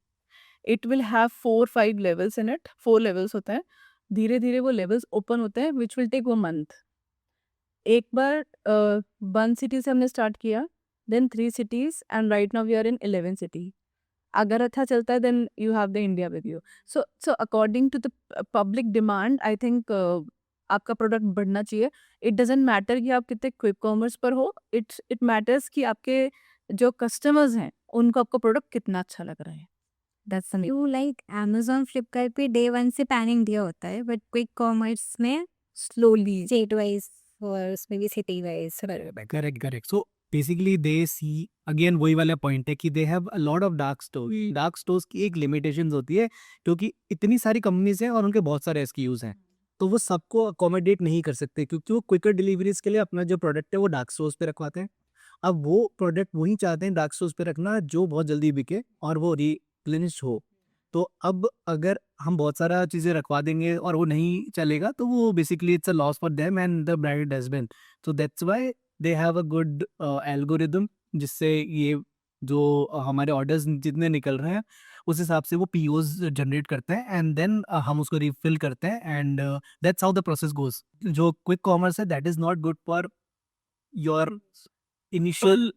It will have 4-5 levels in it, 4 levels होते हैं। धीरे धीरे वो लेवल्स ओपन होते हैं विच विल टेक 1 मंथ। एक बार 1 सिटी से हमने स्टार्ट किया, then 3 cities and right now we are in 11 city. अगर अच्छा चलता है then you have the India with you. So according to the public demand I think आपका प्रोडक्ट बढ़ना चाहिए। इट डजेंट मैटर कि आप कितने क्विक कॉमर्स पर हो, इट मैटर्स कि आपके जो कस्टमर्स हैं उनको आपका प्रोडक्ट कितना अच्छा लग रहा है। That's you like Amazon, Flipkart पे डे 1 से पैन इंडिया होता है, बट क्विक कॉमर्स में स्लोली स्टेट वाइज़ और उसमें भी city wise. Correct correct. So basically they see again वही वाला पॉइंट है कि they have a lot of dark store. Dark stores की एक लिमिटेशंस होती है, क्योंकि इतनी सारी कंपनीज हैं और उनके बहुत सारे एसक्यूज हैं, तो वो सबको अकोमोडेट नहीं कर सकते, क्योंकि वो क्विकर डिलीवरीज के लिए अपना जो प्रोडक्ट है वो डार्क स्टोर्स पे रखवाते हैं। अब वो प्रोडक्ट वही चाहते हैं डार्क स्टोर्स पे रखना जो बहुत जल्दी बिके और वो रिप्लेनिश हो। तो अब अगर हम बहुत सारा चीज़ें रखवा देंगे और वो नहीं चलेगा, तो वो basically it's a loss for them and the brand dustbin. So that's why they have a good algorithm, जिससे ये जो हमारे ऑर्डर्स जितने निकल रहे हैं उस हिसाब से वो पीओज जनरेट करते हैं, एंड देन हम उसको रिफिल करते हैं, and that's how the process goes. जो क्विक कॉमर्स है that is not good for your initial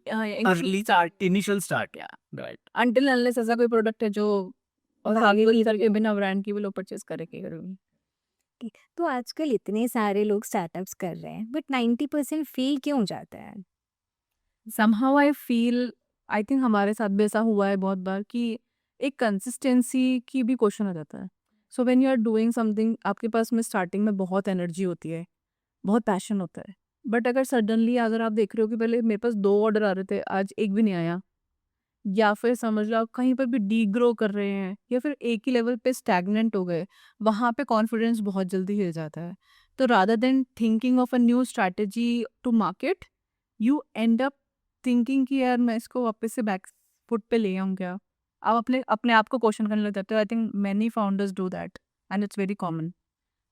initial start, या राइट। अनटिल अनलेस ऐसा कोई प्रोडक्ट है जो और आगे भी करके बिना ब्रांड की भी लोग परचेज करेंगे। तो आजकल इतने सारे लोग स्टार्टअप्स कर रहे हैं, बट 90% फेल क्यों जाता है? Somehow I feel, I think हमारे साथ भी ऐसा हुआ है बहुत बार कि एक कंसिस्टेंसी की भी क्वेश्चन आ जाता है। So when you are doing something, आपके पास में स्टार्टिंग में बहुत एनर्जी होती है, बहुत पैशन होता है, बट अगर सडनली अगर आप देख रहे हो कि पहले मेरे पास 2 ऑर्डर आ रहे थे, आज एक भी नहीं आया, या फिर समझ लो आप कहीं पर भी डीग्रो कर रहे हैं या फिर एक ही लेवल पे स्टैग्नेंट हो गए, वहाँ पे कॉन्फिडेंस बहुत जल्दी हिल जाता है। तो rather than thinking of a new strategy to market, you end up thinking कि यार मैं इसको वापस से बैक फुट पे ले आऊँ क्या? आप अपने अपने आप को क्वेश्चन करने लग जाते हो। I think many founders do that and it's very common.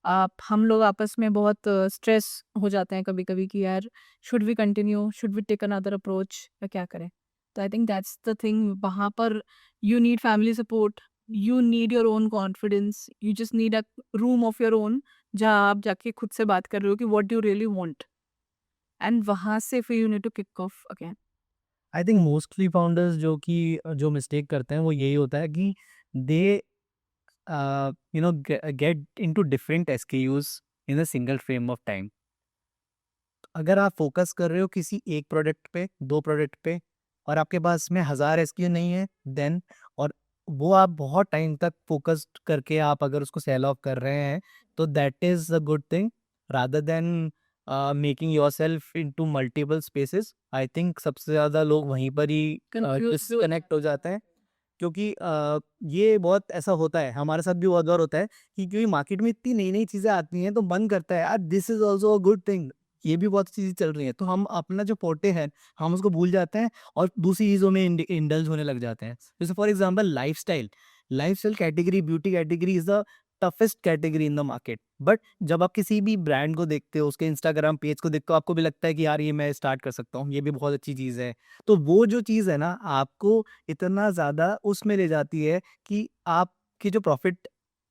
आप हम लोग आपस में बहुत स्ट्रेस हो जाते हैं कभी-कभी कि यार should we continue, should we take another approach या क्या करें? तो I think that's the thing, वहाँ पर you need family support, you need your own confidence, you just need a room of your own, जहाँ आप जाके खुद से बात कर रहे हो कि what do you really want, and वहाँ से फिर you need to kick off again. I think mostly founders जो मिस्टेक करते हैं वो यही होता है कि they get into different SKUs in a single frame of time. अगर आप फोकस कर रहे हो किसी एक प्रोडक्ट पे, दो प्रोडक्ट पे, और आपके पास में 1000 एसक्यू नहीं है, देन और वो आप बहुत टाइम तक फोकस्ड करके आप अगर उसको सेल ऑफ कर रहे हैं, तो that is a good thing rather than making yourself into multiple spaces. I think सबसे ज़्यादा लोग वहीं पर ही Confused भी हो डिस्कनेक्ट हो जाते हैं, क्योंकि ये बहुत ऐसा होता है, हमारे साथ भी बहुत बार होता है कि क्योंकि मार्केट में इतनी नई नई चीज़ें आती हैं तो मन करता है यार this is also a good thing, ये भी बहुत चीज़ें चल रही हैं, तो हम अपना जो पोर्टे हैं हम उसको भूल जाते हैं और दूसरी चीज़ों में इंडल्ज होने लग जाते हैं। जैसे for example lifestyle, lifestyle category, beauty category is the toughest category in the market. But जब आप किसी भी ब्रांड को देखते हो, उसके इंस्टाग्राम पेज को देखते हो, आपको भी लगता है कि यार ये मैं स्टार्ट कर सकता हूँ, ये भी बहुत अच्छी चीज़ है। तो वो जो चीज़ है ना, आपको इतना ज़्यादा उसमें ले जाती है कि आपके जो प्रॉफिट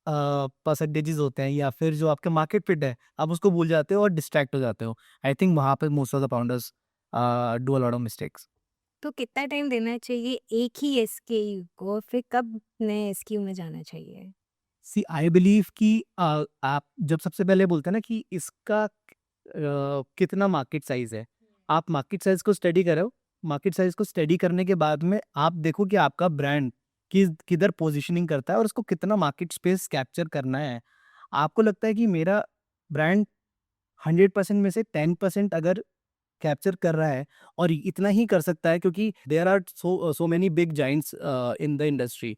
परसेंटेजेस होते हैं या फिर जो आपका मार्केट फिट है, आप उसको भूल जाते हो और डिस्ट्रैक्ट हो जाते हो। आई थिंक वहाँ पे most of the founders do a lot of mistakes. तो कितना टाइम देना चाहिए एक ही एसकेयू को और फिर कब नए एसकेयू में जाना चाहिए? सी आई बिलीव कि आप जब सबसे पहले बोलते हैं ना कि इसका कितना मार्केट साइज है, आप मार्केट साइज को स्टडी करो। मार्केट साइज को स्टडी करने के बाद में आप देखो कि आपका ब्रांड किधर पोजीशनिंग करता है और उसको कितना मार्केट स्पेस कैप्चर करना है। आपको लगता है कि मेरा ब्रांड 100% में से 10% अगर कैप्चर कर रहा है और इतना ही कर सकता है, क्योंकि there are so many big giants in the industry,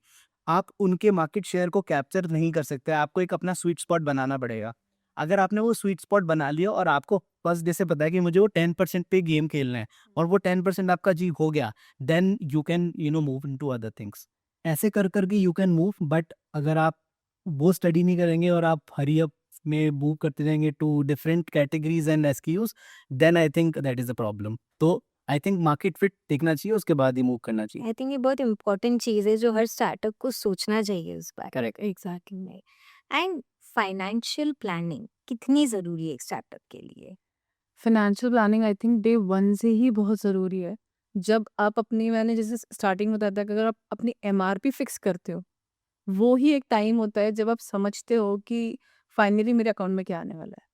आप उनके मार्केट शेयर को कैप्चर नहीं कर सकते, आपको एक अपना स्वीट स्पॉट बनाना पड़ेगा। अगर आपने वो स्वीट स्पॉट बना लिया और आपको फर्स्ट डे से पता है कि मुझे वो 10% पे गेम खेलना है और वो 10% आपका अचीव हो गया, then you can move into other things. ऐसे कर करके यू कैन मूव, बट अगर आप वो स्टडी नहीं करेंगे और आप हरी अप में मूव करते जाएंगे to different categories and SKUs, then I think that is a problem. तो आई थिंक मार्केट फिट देखना चाहिए, उसके बाद ही मूव करना चाहिए। आई थिंक ये बहुत इम्पोर्टेंट चीज़ है जो हर स्टार्टअप को सोचना चाहिए उस बारे करेक्ट। एग्जैक्टली में। एंड फाइनेंशियल प्लानिंग कितनी ज़रूरी है एक स्टार्टअप के लिए? Financial planning I think day one से ही बहुत ज़रूरी है। जब आप अपनी, मैंने जैसे स्टार्टिंग में बताया था कि अगर आप अपनी एमआरपी फिक्स करते हो, वो ही एक टाइम होता है जब आप समझते हो कि फाइनली मेरे अकाउंट में क्या आने वाला है।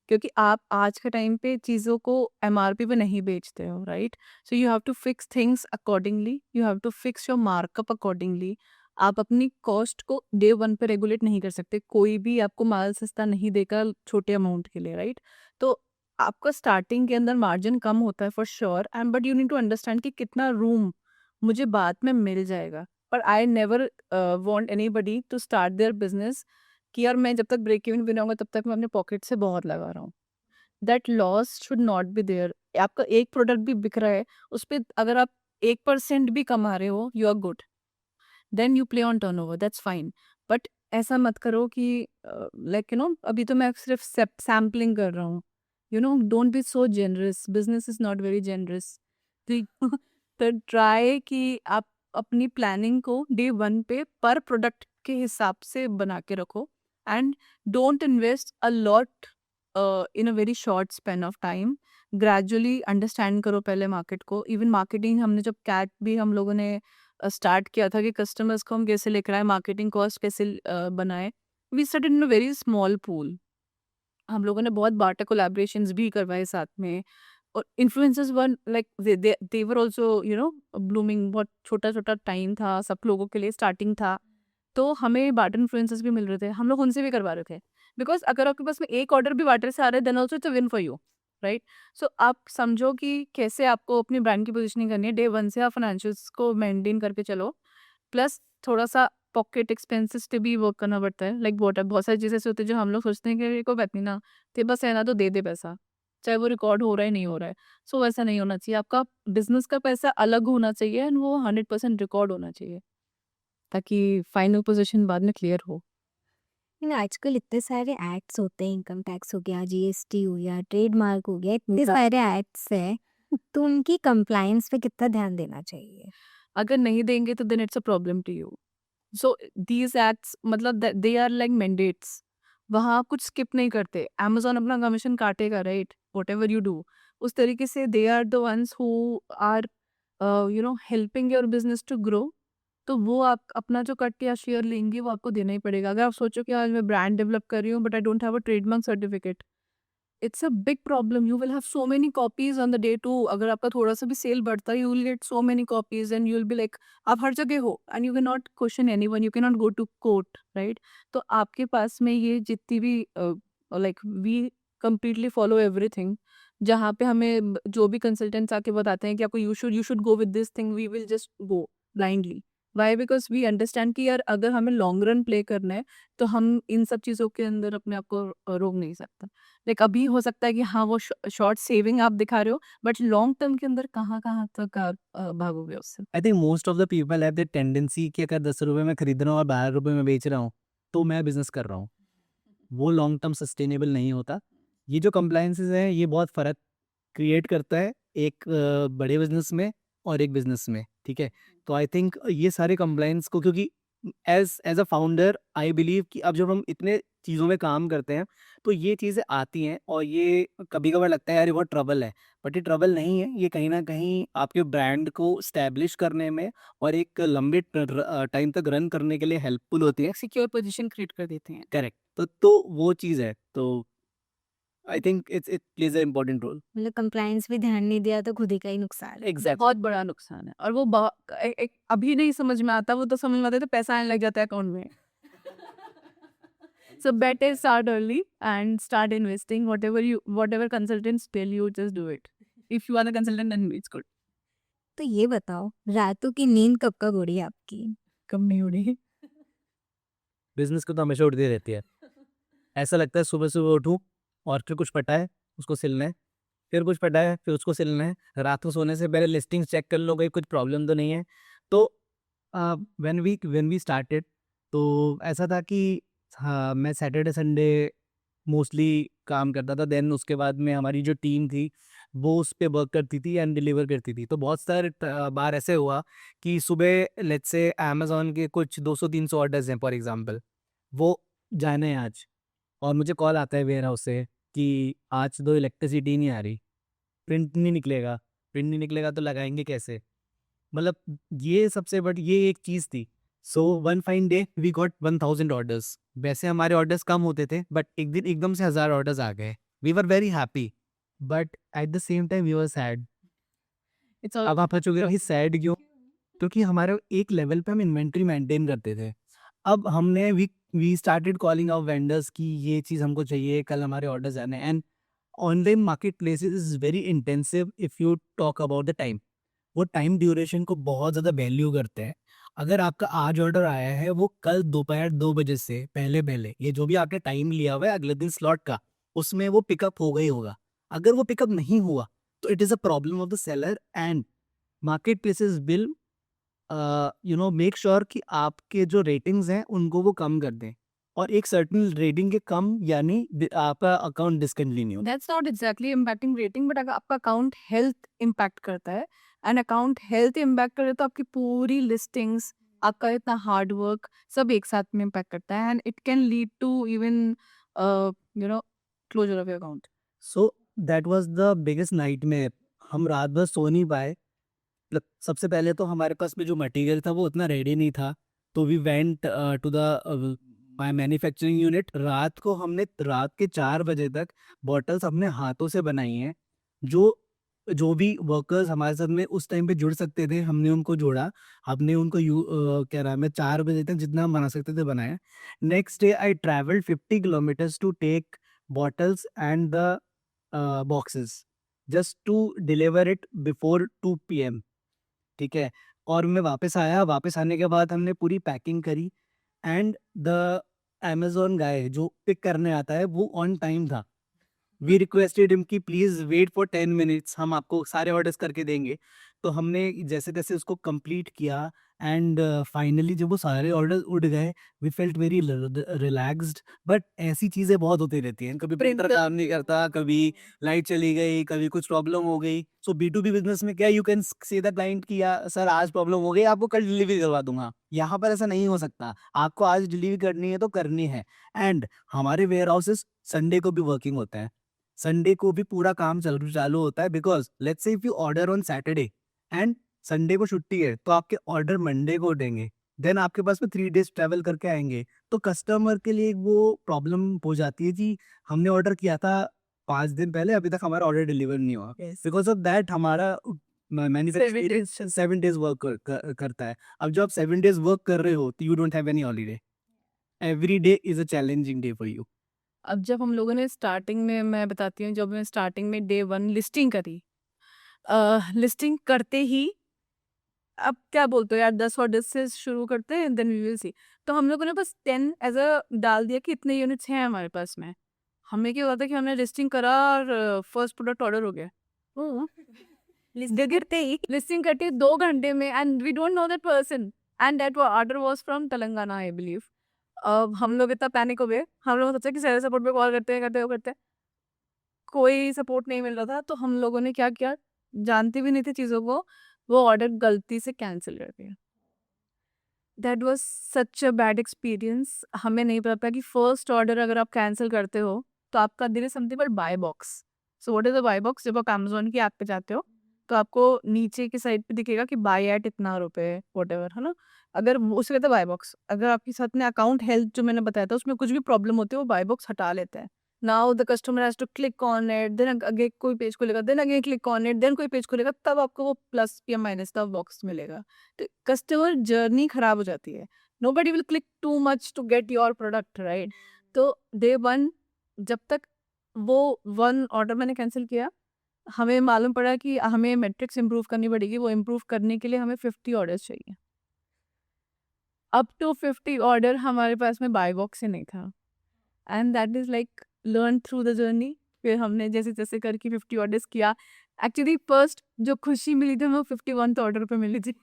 क्योंकि आप आज के टाइम पे चीज़ों को एमआरपी पे नहीं बेचते हो, right? So you have to fix things accordingly, you have to fix your markup accordingly. आप अपनी कॉस्ट को डे वन पे रेगुलेट नहीं कर सकते, कोई भी आपको माल सस्ता नहीं देगा छोटे अमाउंट के लिए, राइट? तो आपका स्टार्टिंग के अंदर मार्जिन कम होता है for sure, and but you need to understand कि कितना रूम मुझे बाद में मिल जाएगा। पर I never want anybody to start their business कि यार मैं जब तक ब्रेक इवन भी नहीं होगा तब तक मैं अपने पॉकेट से बहुत लगा रहा हूँ। That loss should not be there. आपका एक प्रोडक्ट भी बिक रहा है, उस पे अगर आप 1% भी कमा रहे हो, you are good. Then you play on turnover, that's fine. But ऐसा मत करो कि लाइक अभी तो मैं सिर्फ सैम्पलिंग कर रहा हूँ। Don't be so generous, business is not very generous. तो ट्राई कि आप अपनी प्लानिंग को डे वन पे पर प्रोडक्ट के हिसाब से बना के रखो, and don't invest a lot in a very short span of time. Gradually understand करो पहले मार्केट को। इवन मार्केटिंग हमने जब कैट भी हम लोगों ने स्टार्ट किया था कि कस्टमर्स को हम कैसे लेकर आए, मार्केटिंग कॉस्ट कैसे बनाए, we started in a very small pool. हम लोगों ने बहुत बाटा कोलैबोरेशंस भी करवाए साथ में, और influencers were like they were also blooming. बहुत छोटा छोटा टाइम था सब लोगों के लिए, स्टार्टिंग था, तो हमें बाटर इन्फ्लुएंसर्स भी मिल रहे थे, हम लोग उनसे भी करवा रहे थे। बिकॉज अगर आपके पास में एक ऑर्डर भी बाटर से आ रहा है, then also it's a win for you, right? So आप समझो कि कैसे आपको अपनी ब्रांड की पोजीशनिंग करनी है। डे वन से आप फाइनेंशियल्स को मेंटेन करके चलो, प्लस थोड़ा सा पॉकेट एक्सपेंसेस पे भी वर्क करना पड़ता है। लाइक बहुत सारी चीज़ें ऐसी होती है जो हम लोग सोचते हैं कि ये कोई बात नहीं ना, ते बस है ना तो दे दे पैसा, चाहे वो रिकॉर्ड हो रहा है नहीं हो रहा है। सो वैसा नहीं होना चाहिए, आपका बिजनेस का पैसा अलग होना चाहिए एंड वो 100% रिकॉर्ड होना चाहिए, ताकि फाइनल पोजीशन बाद में क्लियर हो। आजकल इतने सारे एक्ट्स होते हैं, इनकम टैक्स हो गया, जीएसटी हो गया, ट्रेडमार्क हो गया, इतने सारे एक्ट्स हैं, तो उनकी कंप्लायंस पे कितना ध्यान देना चाहिए? अगर नहीं देंगे तो then it's a problem to you. So these acts मतलब दे आर लाइक मैंडेट्स, वहाँ आप कुछ स्किप नहीं करते। अमेजोन अपना कमीशन काटेगा, right, whatever you do. उस तरीके से they are the ones who are helping your business to grow. तो वो आप अपना जो कट या शेयर लेंगे वो आपको देना ही पड़ेगा। अगर आप सोचो कि आज मैं ब्रांड डेवलप कर रही हूँ but I don't have a trademark certificate, it's a big problem. You will have so many copies on the day two. अगर आपका थोड़ा सा भी सेल बढ़ता है, you will get so many copies and you will be like, आप हर जगह हो and you can not question anyone, you can not go to court, right. तो आपके पास में ये जितनी भी like we completely follow everything, जहाँ पे हमें जो भी कंसल्टेंट्स आके बताते हैं कि आपको you should go with this thing, we will just go blindly. Why? Because we understand कि यार अगर हमें लॉन्ग रन प्ले करना है तो हम इन सब चीज़ों के अंदर अपने आप को रोक नहीं सकता। लाइक अभी हो सकता है कि हाँ वो शॉर्ट सेविंग आप दिखा रहे हो, बट लॉन्ग टर्म के अंदर कहाँ तक आप भागोगे उससे। I think most of the people have the tendency कि अगर 10 रुपये में खरीद रहा हूँ और 12 रुपये में बेच रहा हूँ तो मैं बिजनेस कर रहा हूँ। वो लॉन्ग टर्म सस्टेनेबल नहीं होता। ये जो कंप्लायंसेस हैं ये बहुत फ़र्क क्रिएट करता है एक बड़े बिजनेस में और एक बिजनेस में, ठीक है। तो आई थिंक ये सारे कंप्लायंस को, क्योंकि as as a founder I believe कि अब जब हम इतने चीज़ों में काम करते हैं तो ये चीज़ें आती हैं और ये कभी कभार लगता है यार ये बहुत ट्रबल है, बट ये ट्रबल नहीं है। ये कहीं ना कहीं आपके ब्रांड को स्टैब्लिश करने में और एक लंबे टाइम तक रन करने के लिए हेल्पफुल होती है। सिक्योर पोजीशन क्रिएट कर देते हैं। करेक्ट। तो वो चीज़ है। तो I think it plays a important role. मतलब कंप्लायंस पे ध्यान नहीं दिया तो खुद ही का ही नुकसान है। एग्जैक्ट। बहुत बड़ा नुकसान है, और वो एक अभी नहीं समझ में आता, वो तो समझ में आता है तो पैसा आने लग जाता है अकाउंट में। So better start early and start investing. Whatever consultants tell you, just do it. If you are the consultant, then it's good. तो ये बताओ, रातों की नींद कब कब उड़ी आपकी? कम नहीं हो रही। बिजनेस को तो हमेशा उड़ती रहती है। ऐसा लगता है सुबह सुबह उठूं और फिर कुछ पटा है उसको सिलना है, फिर कुछ पटा है फिर उसको सिलना है। रात को सोने से पहले लिस्टिंग्स चेक कर लो कहीं कुछ प्रॉब्लम तो नहीं है। तो व्हेन वी स्टार्टेड तो ऐसा था कि हाँ, मैं सैटरडे संडे मोस्टली काम करता था। देन उसके बाद में हमारी जो टीम थी वो उस पे वर्क करती थी एंड डिलीवर करती थी। तो बहुत सारे बार ऐसे हुआ कि सुबह लेट्स से अमेज़न के कुछ 200-300 ऑर्डर्स हैं फॉर एग्जांपल, वो जाने हैं आज, और मुझे कॉल आता है वेयर हाउस से कि आज तो इलेक्ट्रिसिटी नहीं आ रही, प्रिंट नहीं निकलेगा तो लगाएंगे कैसे। मतलब ये सबसे बड़ी ये एक चीज़ थी। So one fine day we got 1000 orders. वैसे हमारे ऑर्डर्स कम होते थे बट एक दिन एकदम से 1000 ऑर्डर्स आ गए। We were very happy but at the same time we were sad. It's all अब आप पूछोगे भाई सैड क्यों? क्योंकि हमारे एक लेवल पे हम इन्वेंट्री मेंटेन करते थे। अब हमने we started calling our vendors कि ये चीज़ हमको चाहिए, कल हमारे ऑर्डर्स आने हैं। And online market places is very intensive if you talk about the time. वो टाइम ड्यूरेशन को बहुत ज़्यादा वैल्यू करते हैं। अगर आपका आज ऑर्डर आया है वो कल दोपहर 2 बजे से पहले ये जो भी आपने टाइम लिया हुआ है अगले दिन स्लॉट का, उसमें वो पिकअप होगा ही होगा। अगर वो पिकअप नहीं हुआ तो it is a problem of the seller and market places will make sure कि आपके जो रेटिंग्स हैं उनको वो कम कर दें, और एक सर्टेन रेटिंग के कम यानी आपका account discontinue. That's not exactly impacting rating, but अगर आपका अकाउंट हेल्थ इम्पैक्ट करता है, एंड अकाउंट हेल्थ इम्पैक्ट करे तो आपकी पूरी लिस्टिंग्स, आपका इतना हार्ड वर्क सब एक साथ में इम्पैक्ट करता है, and it can lead to even closure of your account. So that was the biggest nightmare. हम रात भर सो नहीं पाए। सबसे पहले तो हमारे पास में जो मटेरियल था वो उतना रेडी नहीं था। तो we went to the my manufacturing unit. रात को हमने रात के 4 बजे तक बॉटल्स अपने हाथों से बनाई हैं। जो जो भी वर्कर्स हमारे साथ में उस टाइम पे जुड़ सकते थे हमने उनको जोड़ा। हमने उनको क्या नाम है 4 बजे तक जितना हम बना सकते थे बनाया। Next day I travelled 50 kilometres to take bottles and the boxes just to deliver it before 2 PM, ठीक है। और मैं वापस आया, वापस आने के बाद हमने पूरी पैकिंग करी एंड द अमेज़न गाय जो पिक करने आता है वो ऑन टाइम था। वी रिक्वेस्टेड हिम कि प्लीज वेट फॉर 10 मिनट्स, हम आपको सारे ऑर्डर्स करके देंगे। तो हमने जैसे तैसे उसको कंप्लीट किया एंड फाइनली जब वो सारे ऑर्डर्स उठ गए, we felt very relaxed. But ऐसी चीजें बहुत होती रहती हैं, कभी प्रिंटर काम नहीं करता, कभी लाइट चली गई, कभी कुछ प्रॉब्लम हो गई। सो B2B बिजनेस में क्या, you can say the client कि सर आज प्रॉब्लम हो गई, आपको कल डिलीवरी करवा दूंगा। यहाँ पर ऐसा नहीं हो सकता, आपको आज डिलीवरी करनी है तो करनी है। एंड हमारे वेयर हाउसेस संडे को भी वर्किंग होता है, संडे को भी पूरा काम चालू होता है। Because let's say if you order on Saturday and Sunday को छुट्टी है, तो आपके ऑर्डर मंडे को उठेंगे, देन आपके पास में 3 डेज ट्रैवल करके आएंगे। तो कस्टमर के लिए वो प्रॉब्लम हो जाती है जी, हमने ऑर्डर किया था 5 दिन पहले, अभी तक हमारा ऑर्डर डिलीवर नहीं हुआ। बिकॉज ऑफ दैट हमारा मैन्युफैक्चरिंग 7 डेज वर्क करता है। अब जब आप 7 डेज वर्क कर रहे हो तो you don't have any holiday, every day is a challenging day for you. अब जब हम लोगों ने स्टार्टिंग में, मैं बताती हूँ, जब मैं स्टार्टिंग में डे 1 लिस्टिंग करी, लिस्टिंग करते ही अब क्या बोलते हो यार, 10 ऑर्डर से शुरू करते हैं, देन वी विल सी। तो हम लोगों ने बस 10 एज अ डाल दिया कि इतने यूनिट्स हैं हमारे पास में। हमें क्या हुआ था कि हमने लिस्टिंग करा और फर्स्ट प्रोडक्ट ऑर्डर हो गया गिरते ही लिस्टिंग करते 2 घंटे में, and we don't know that person, and that order was from Telangana I believe. अब हम लोग इतना पैनिक हो गए, हम लोग सोचा कि सेल सपोर्ट पे कॉल करते हैं, कोई सपोर्ट नहीं मिल रहा था। तो हम लोगों ने क्या किया, जानते भी नहीं थे चीज़ों को, वो ऑर्डर गलती से कैंसिल कर दिया। That was such a bad experience. हमें नहीं पता कि फर्स्ट ऑर्डर अगर आप कैंसिल करते हो तो आपका there is something but buy box. So what is a buy box? जब आप अमेजोन की ऐप पे जाते हो तो आपको नीचे की साइड पे दिखेगा कि बाय एट इतना रुपए वॉटेवर, है ना। अगर उसे कहते हैं बाय बॉक्स, अगर आपके साथ में अकाउंट हेल्थ जो मैंने बताया था उसमें कुछ भी प्रॉब्लम होती है वो बाय बॉक्स हटा लेते हैं। Now the customer has to click on it, then again कोई पेज खुलेगा, then again click on it, then कोई पेज खुलेगा, तब आपको वो प्लस या माइनस का बॉक्स मिलेगा। तो कस्टमर जर्नी खराब हो जाती है। Nobody will click too much to get your product, right. तो डे 1 जब तक वो 1 ऑर्डर मैंने कैंसिल किया, हमें मालूम पड़ा कि हमें मैट्रिक्स इम्प्रूव करनी पड़ेगी। वो इम्प्रूव करने के लिए हमें 50 ऑर्डर्स चाहिए। अप टू 50 ऑर्डर हमारे पास में बाय बॉक्स ही नहीं था, and that is like learn through the journey. फिर हमने जैसे जैसे करके 50 ऑर्डर्स किया। एक्चुअली फर्स्ट जो खुशी मिली थी वो 51 ऑर्डर पे मिली थी।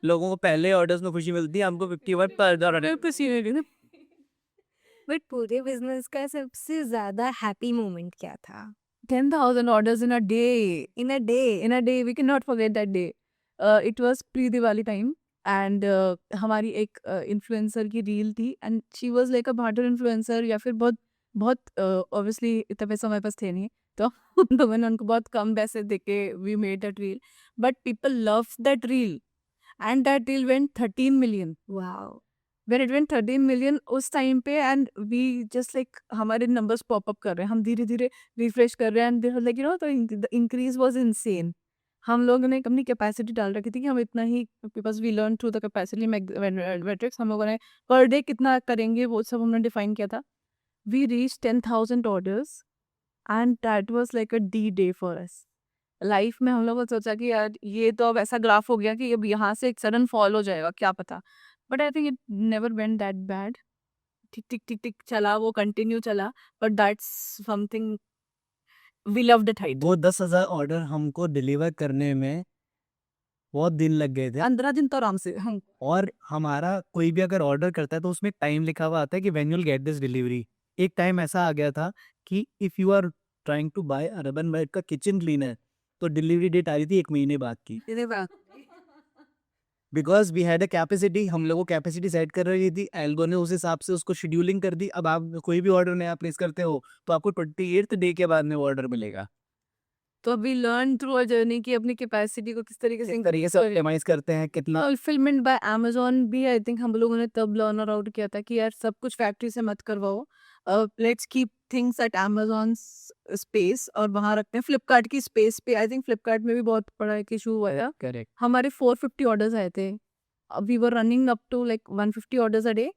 लोगों को पहले ऑर्डर्स में खुशी मिलती है, हमको 51 पर ऑर्डर। खुशी मिली थी। बट पूरे बिजनेस का सबसे ज्यादा हैप्पी मोमेंट क्या था? 10,000 orders in a day. In a day? In a day, we cannot forget that day. It was pre-Diwali time, and हमारी एक इन्फ्लुएंसर की रील थी, and she was like a barter influencer, या फिर बहुत बहुत ऑब्वियसली इतना पैसा हमारे पास थे नहीं, तो हम लोगों ने उनको बहुत कम पैसे देके we made that reel, but people love that reel, and that reel went 13 million. Wow. When it went 13 million उस टाइम पे, एंड वी जस्ट लाइक हमारे नंबर्स पॉप अप कर रहे हैं, हम धीरे धीरे रिफ्रेश कर रहे हैं, and like you know the increase was insane. हम लोगों ने अपनी कैपेसिटी डाल रखी थी कि हम इतना ही, because we learn through the capacity matrix, हम लोगों ने पर डे कितना करेंगे वो सब हमने डिफाइन किया था। We reach 10,000 orders, and that was like a D day for us. Life में हम लोगों ने सोचा कि यार ये तो अब ऐसा ग्राफ हो गया कि अब यहाँ से एक सडन फॉल हो जाएगा, क्या पता। But I think it never went that bad. Tick tick tick tick चला, वो कंटिन्यू चला, but that's something we loved it height. वो 10,000 ऑर्डर हमको डिलीवर करने में बहुत दिन लग गए थे। 15 दिन तो आराम से हम। और हमारा कोई भी अगर ऑर्डर करता है तो उसमें टाइम लिखा हुआ आता है कि when you will get this delivery. एक टाइम ऐसा आ गया था कि if you are trying to buy urban white का किचन क्लीनर, तो डिलीवरी डेट आ रही थी 1 महीने बाद की। Because we had a capacity, हम लोगों को कैपेसिटी सेट कर रही थी, एल्गो ने उस हिसाब से उसको शेड्यूलिंग कर दी। अब आप कोई भी ऑर्डर नया प्लेस करते हो तो आपको 28th डे के बाद में वो ऑर्डर मिलेगा। तो we learn through a journey की अपनी कैपेसिटी को किस तरीके से इस तरीके से ऑप्टिमाइज करते हैं कितना। फुलफिलमेंट बाय अमेजोन भी आई थिंक हम लोगों ने तब लर्न आउट किया था कि यार सब कुछ फैक्ट्री से मत करवाओ, let's keep things at Amazon space, और वहाँ रखते हैं फ्लिपकार्ट की स्पेस पे। आई थिंक फ्लिपकार्ट में भी बहुत बड़ा एक इशू हुआ था। करेक्ट। हमारे 450 ऑर्डर्स आए थे, we were running up to like 150 orders a day,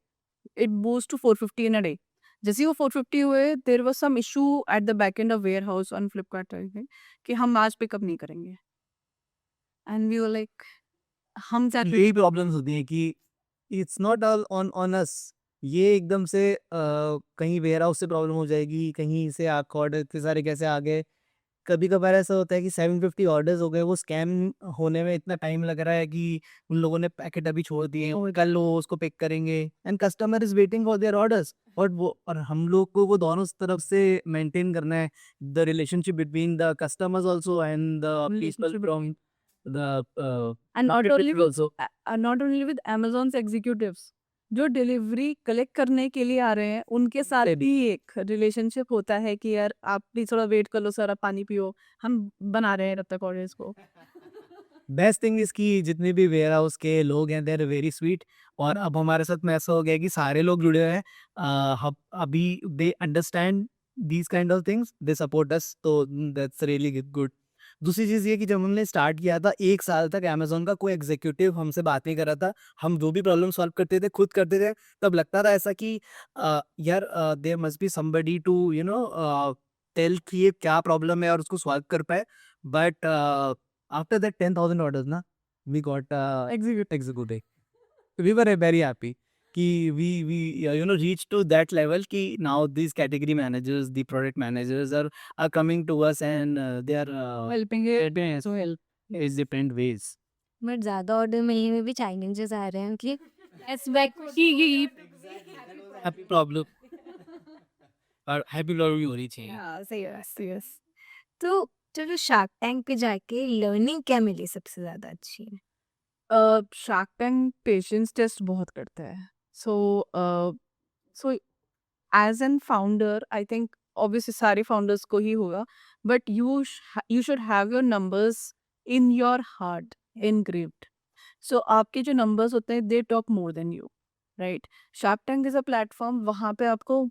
it boost to 450 in a day. जैसे ही वो 450 हुए, there was some issue at the back end of warehouse on Flipkart, I think, कि हम आज पिकअप नहीं करेंगे, एंड वी वर लाइक हम चाहते यही प्रॉब्लम्स होती हैं कि it's not all on on us ये एकदम से कहीं वेयर हाउस से प्रॉब्लम हो जाएगी, कहीं से आपका ऑर्डर इतने सारे कैसे आ गए। कभी-कभार ऐसा होता है कि 750 ऑर्डर्स हो गए, वो स्कैम होने में इतना टाइम लग रहा है कि उन लोगों ने पैकेट अभी छोड़ दिए हैं और कल वो उसको पिक करेंगे and customer is waiting for their orders और हम लोग को वो दोनों तरफ से मेंटेन करना है, the relationship between the customers also and the people Relationship from the and not only people with also. not only with Amazon's executives, जो डिलीवरी कलेक्ट करने के लिए आ रहे हैं उनके साथ से भी एक रिलेशनशिप होता है कि यार आप प्लीज थोड़ा वेट कर लो सर, आप पानी पियो, हम बना रहे हैं तब तक ऑर्डर्स को। बेस्ट थिंग इज़ कि जितने भी वेयर हाउस के लोग हैं दे आर वेरी स्वीट और अब हमारे साथ में ऐसा हो गया है कि सारे लोग जुड़े हुए हैं। हम अभी they understand these kind of things, they support us तो दैट्स रियली गुड। दूसरी चीज़ ये कि जब हमने स्टार्ट किया था 1 साल तक अमेज़न का कोई एग्ज़ीक्यूटिव हमसे बात नहीं कर रहा था। हम जो भी प्रॉब्लम सॉल्व करते थे, खुद करते थे। तब लगता था ऐसा कि यार there must be somebody to tell कि ये क्या प्रॉब्लम है और उसको सॉल्व कर पाए। But after that 10,000 orders na, we got executive. We were very happy कि we reached to that level कि now these category managers, the product managers are coming to us and they are helping helping us तो help in different ways. But ज़्यादा order मिलने में भी challenges आ रहे हैं कि Happy problem और happy problem भी होनी चाहिए। हाँ, सही है, सही है। तो चलो शार्क टैंक पे जाके लर्निंग क्या मिली सबसे ज़्यादा अच्छी? शार्क टैंक पेशेंस टेस्ट बहुत करता है। So as an founder I think obviously सारे फाउंडर्स को ही होगा, but you should have your numbers in your heart engraved. So आपके जो नंबर्स होते हैं they talk more than you, right? Shark tank is a platform, वहाँ पे आपको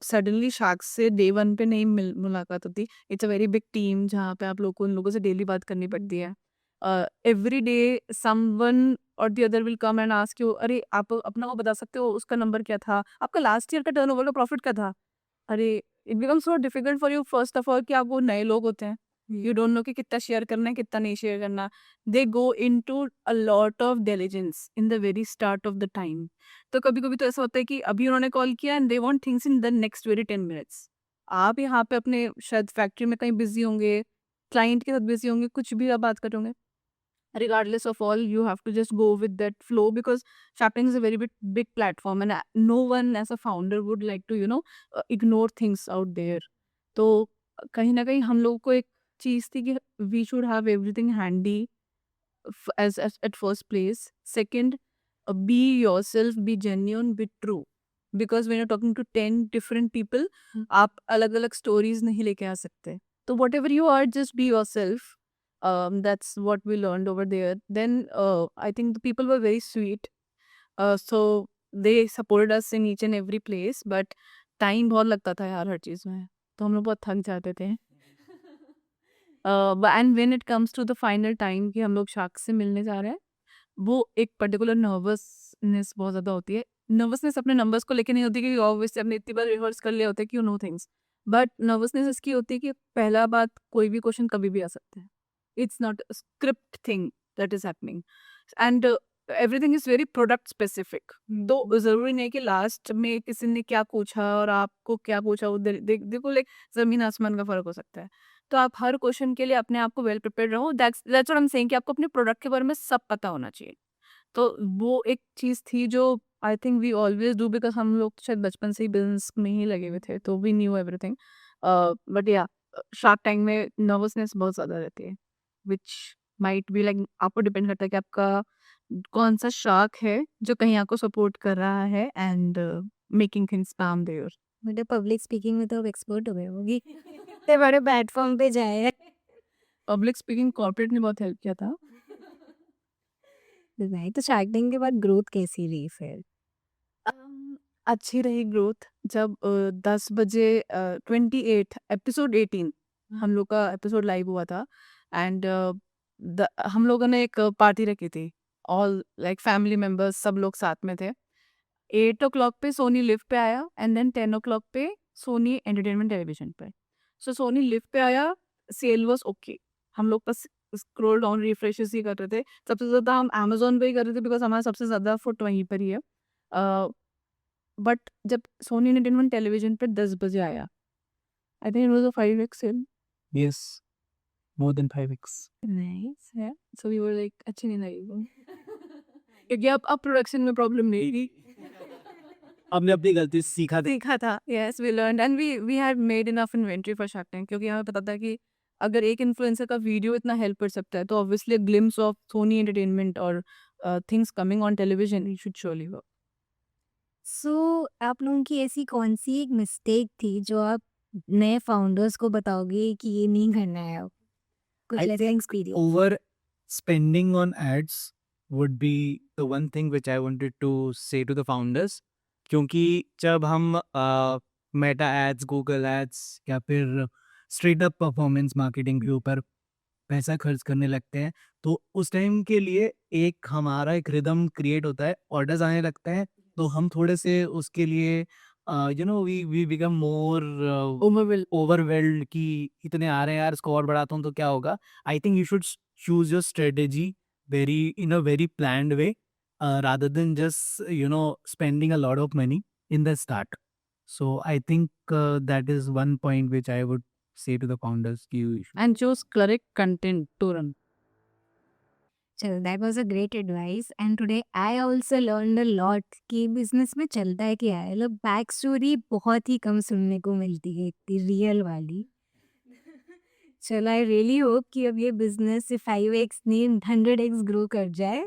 सडनली शार्क से डे वन पे नहीं मुलाकात होती। It's a very big team जहाँ पे आप लोग को उन लोगों से डेली बात करनी पड़ती है। एवरी डे समवन और the other will come and ask you, अरे आप अपना वो बता सकते हो, उसका नंबर क्या था, आपका लास्ट ईयर का टर्नओवर का प्रॉफिट क्या था? अरे it becomes so difficult for you first of all कि आप वो नए लोग होते हैं, यू डोंट नो कि कितना शेयर करना है कितना नहीं शेयर करना। They go into a lot of diligence in the very start of the time. तो कभी कभी तो ऐसा होता है कि अभी उन्होंने कॉल किया and they want things in the next very 10 minutes. आप यहाँ पे अपने शायद फैक्ट्री में कहीं बिजी होंगे, क्लाइंट के साथ बिजी होंगे, कुछ भी आप बात करोगे, regardless of all you have to just go with that flow because Shark is a very big platform and no one as a founder would like to ignore things out there. तो कहीं ना कहीं हम लोग को एक चीज़ थी कि we should have everything handy as at first place. Second, be yourself, be genuine, be true, because when you're talking to 10 different people आप अलग अलग stories नहीं लेके आ सकते। तो whatever you are, just be yourself. That's what we learned over there. Then I think the people were very sweet. So they supported us in each and every place. But time बहुत लगता था यार हर चीज़ में, तो हम लोग बहुत थक जाते थे। And when it comes to the final time कि हम लोग शार्क से मिलने जा रहे हैं, वो एक पर्टिकुलर नर्वसनेस बहुत ज़्यादा होती है। नर्वसनेस अपने नंबर्स को लेके नहीं होती कि ऑब्वियसली हमने इतनी बार रिहर्स कर लिया होता है कि you know things, but nervousness इसकी होती है कि पहला बात कोई भी क्वेश्चन कभी भी आ सकता है। It's not a script thing that is happening, and everything is very product specific. तो ज़रूरी नहीं कि लास्ट में किसी ने क्या पूछा और आपको क्या पूछा, वो देखो लाइक ज़मीन आसमान का फ़र्क हो सकता है। तो आप हर क्वेश्चन के लिए अपने आप को वेल प्रिपेयर्ड रहो। That's what I am saying कि आपको अपने प्रोडक्ट के बारे में सब पता होना चाहिए। तो वो एक चीज़ थी जो I think we always do, because हम लोग तो शायद बचपन से ही बिज़नेस में ही लगे हुए थे, तो वी न्यू एवरीथिंग। बट या शार्क टैंक में नर्वसनेस बहुत ज़्यादा रहती है, व्हिच माइट बी लाइक आपको डिपेंड करता है कि आपका कौन-सा शार्क है जो कहीं आपको सपोर्ट कर रहा है एंड मेकिंग थिंग्स काम देयर। मतलब पब्लिक स्पीकिंग में तो अब एक्सपर्ट हो गए होगी। इतने बड़े प्लेटफॉर्म पे जाए हैं। पब्लिक स्पीकिंग कॉर्पोरेट ने बहुत हेल्प किया था। नहीं तो शार्क टैंक के बाद ग्रोथ कैसी रही फिर? अच्छी रही ग्रोथ जब 10 बजे 28 एपिसोड 18 हम लोग का एपिसोड लाइव हुआ था एंड हम लोगों ने एक पार्टी रखी थी, ऑल लाइक फैमिली मेंबर्स सब लोग साथ में थे। 8 o'clock पे सोनी लिव पे आया एंड देन 10 o'clock पे सोनी एंटरटेनमेंट टेलीविजन पे। सो सोनी लिव पे आया, सेल वाज ओके, हम लोग बस स्क्रॉल डाउन रिफ्रेशेस ही कर रहे थे। सबसे ज़्यादा हम अमेजोन पे ही कर रहे थे बिकॉज हमारा सबसे ज़्यादा फुट वहीं पर ही है। बट जब सोनी एंटरटेनमेंट टेलीविजन पे 10 बजे आया, I think it was a 5x sale. Yes, more than 5x। Nice है। सो वी वर लाइक अच्छी नहीं लगेगी क्योंकि अब प्रोडक्शन में प्रॉब्लम नहीं थी। हमने अपनी गलती से सीखा था। सीखा था, yes we learn and we had made enough inventory for Shark Tank, क्योंकि हमें पता था कि अगर एक इन्फ्लुएंसर का वीडियो इतना हेल्प कर सकता है तो obviously glimpse of Sony Entertainment और things coming on television you should surely work. So आप लोगों की ऐसी कौन-सी एक मिस्टेक थी जो आप नए फाउंडर्स को बताओगे कि ये नहीं करना है अब? कुछ I ऐसा experience? Over spending on ads would be the one thing which I wanted to say to the founders, क्योंकि जब हम मेटा एड्स, गूगल एड्स या फिर स्ट्रेट अप परफॉर्मेंस मार्केटिंग के ऊपर पैसा खर्च करने लगते हैं, तो उस टाइम के लिए एक हमारा एक रिदम क्रिएट होता है, ऑर्डर्स आने लगते हैं, तो हम थोड़े से उसके लिए we become more overwhelm overwhelmed कि इतने आ रहे हैं यार, इसको और बढ़ाता हूँ तो क्या होगा। I think you should choose your strategy very in a very planned way, rather than just spending a lot of money in the start. So I think that is one point which I would say to the founders कि you should and choose correct content to run. चलो that was a great advice and today I also learned a lot कि business में चलता है क्या है। मतलब back story बहुत ही कम सुनने को मिलती है, इतनी रियल वाली। चलो आई रियली होप कि अब ये बिजनेस से 5x नहीं 100x ग्रो कर जाए।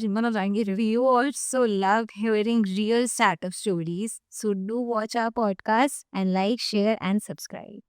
मना जाएंगे We also love hearing real startup stories. So do watch our podcast and like, share, and subscribe.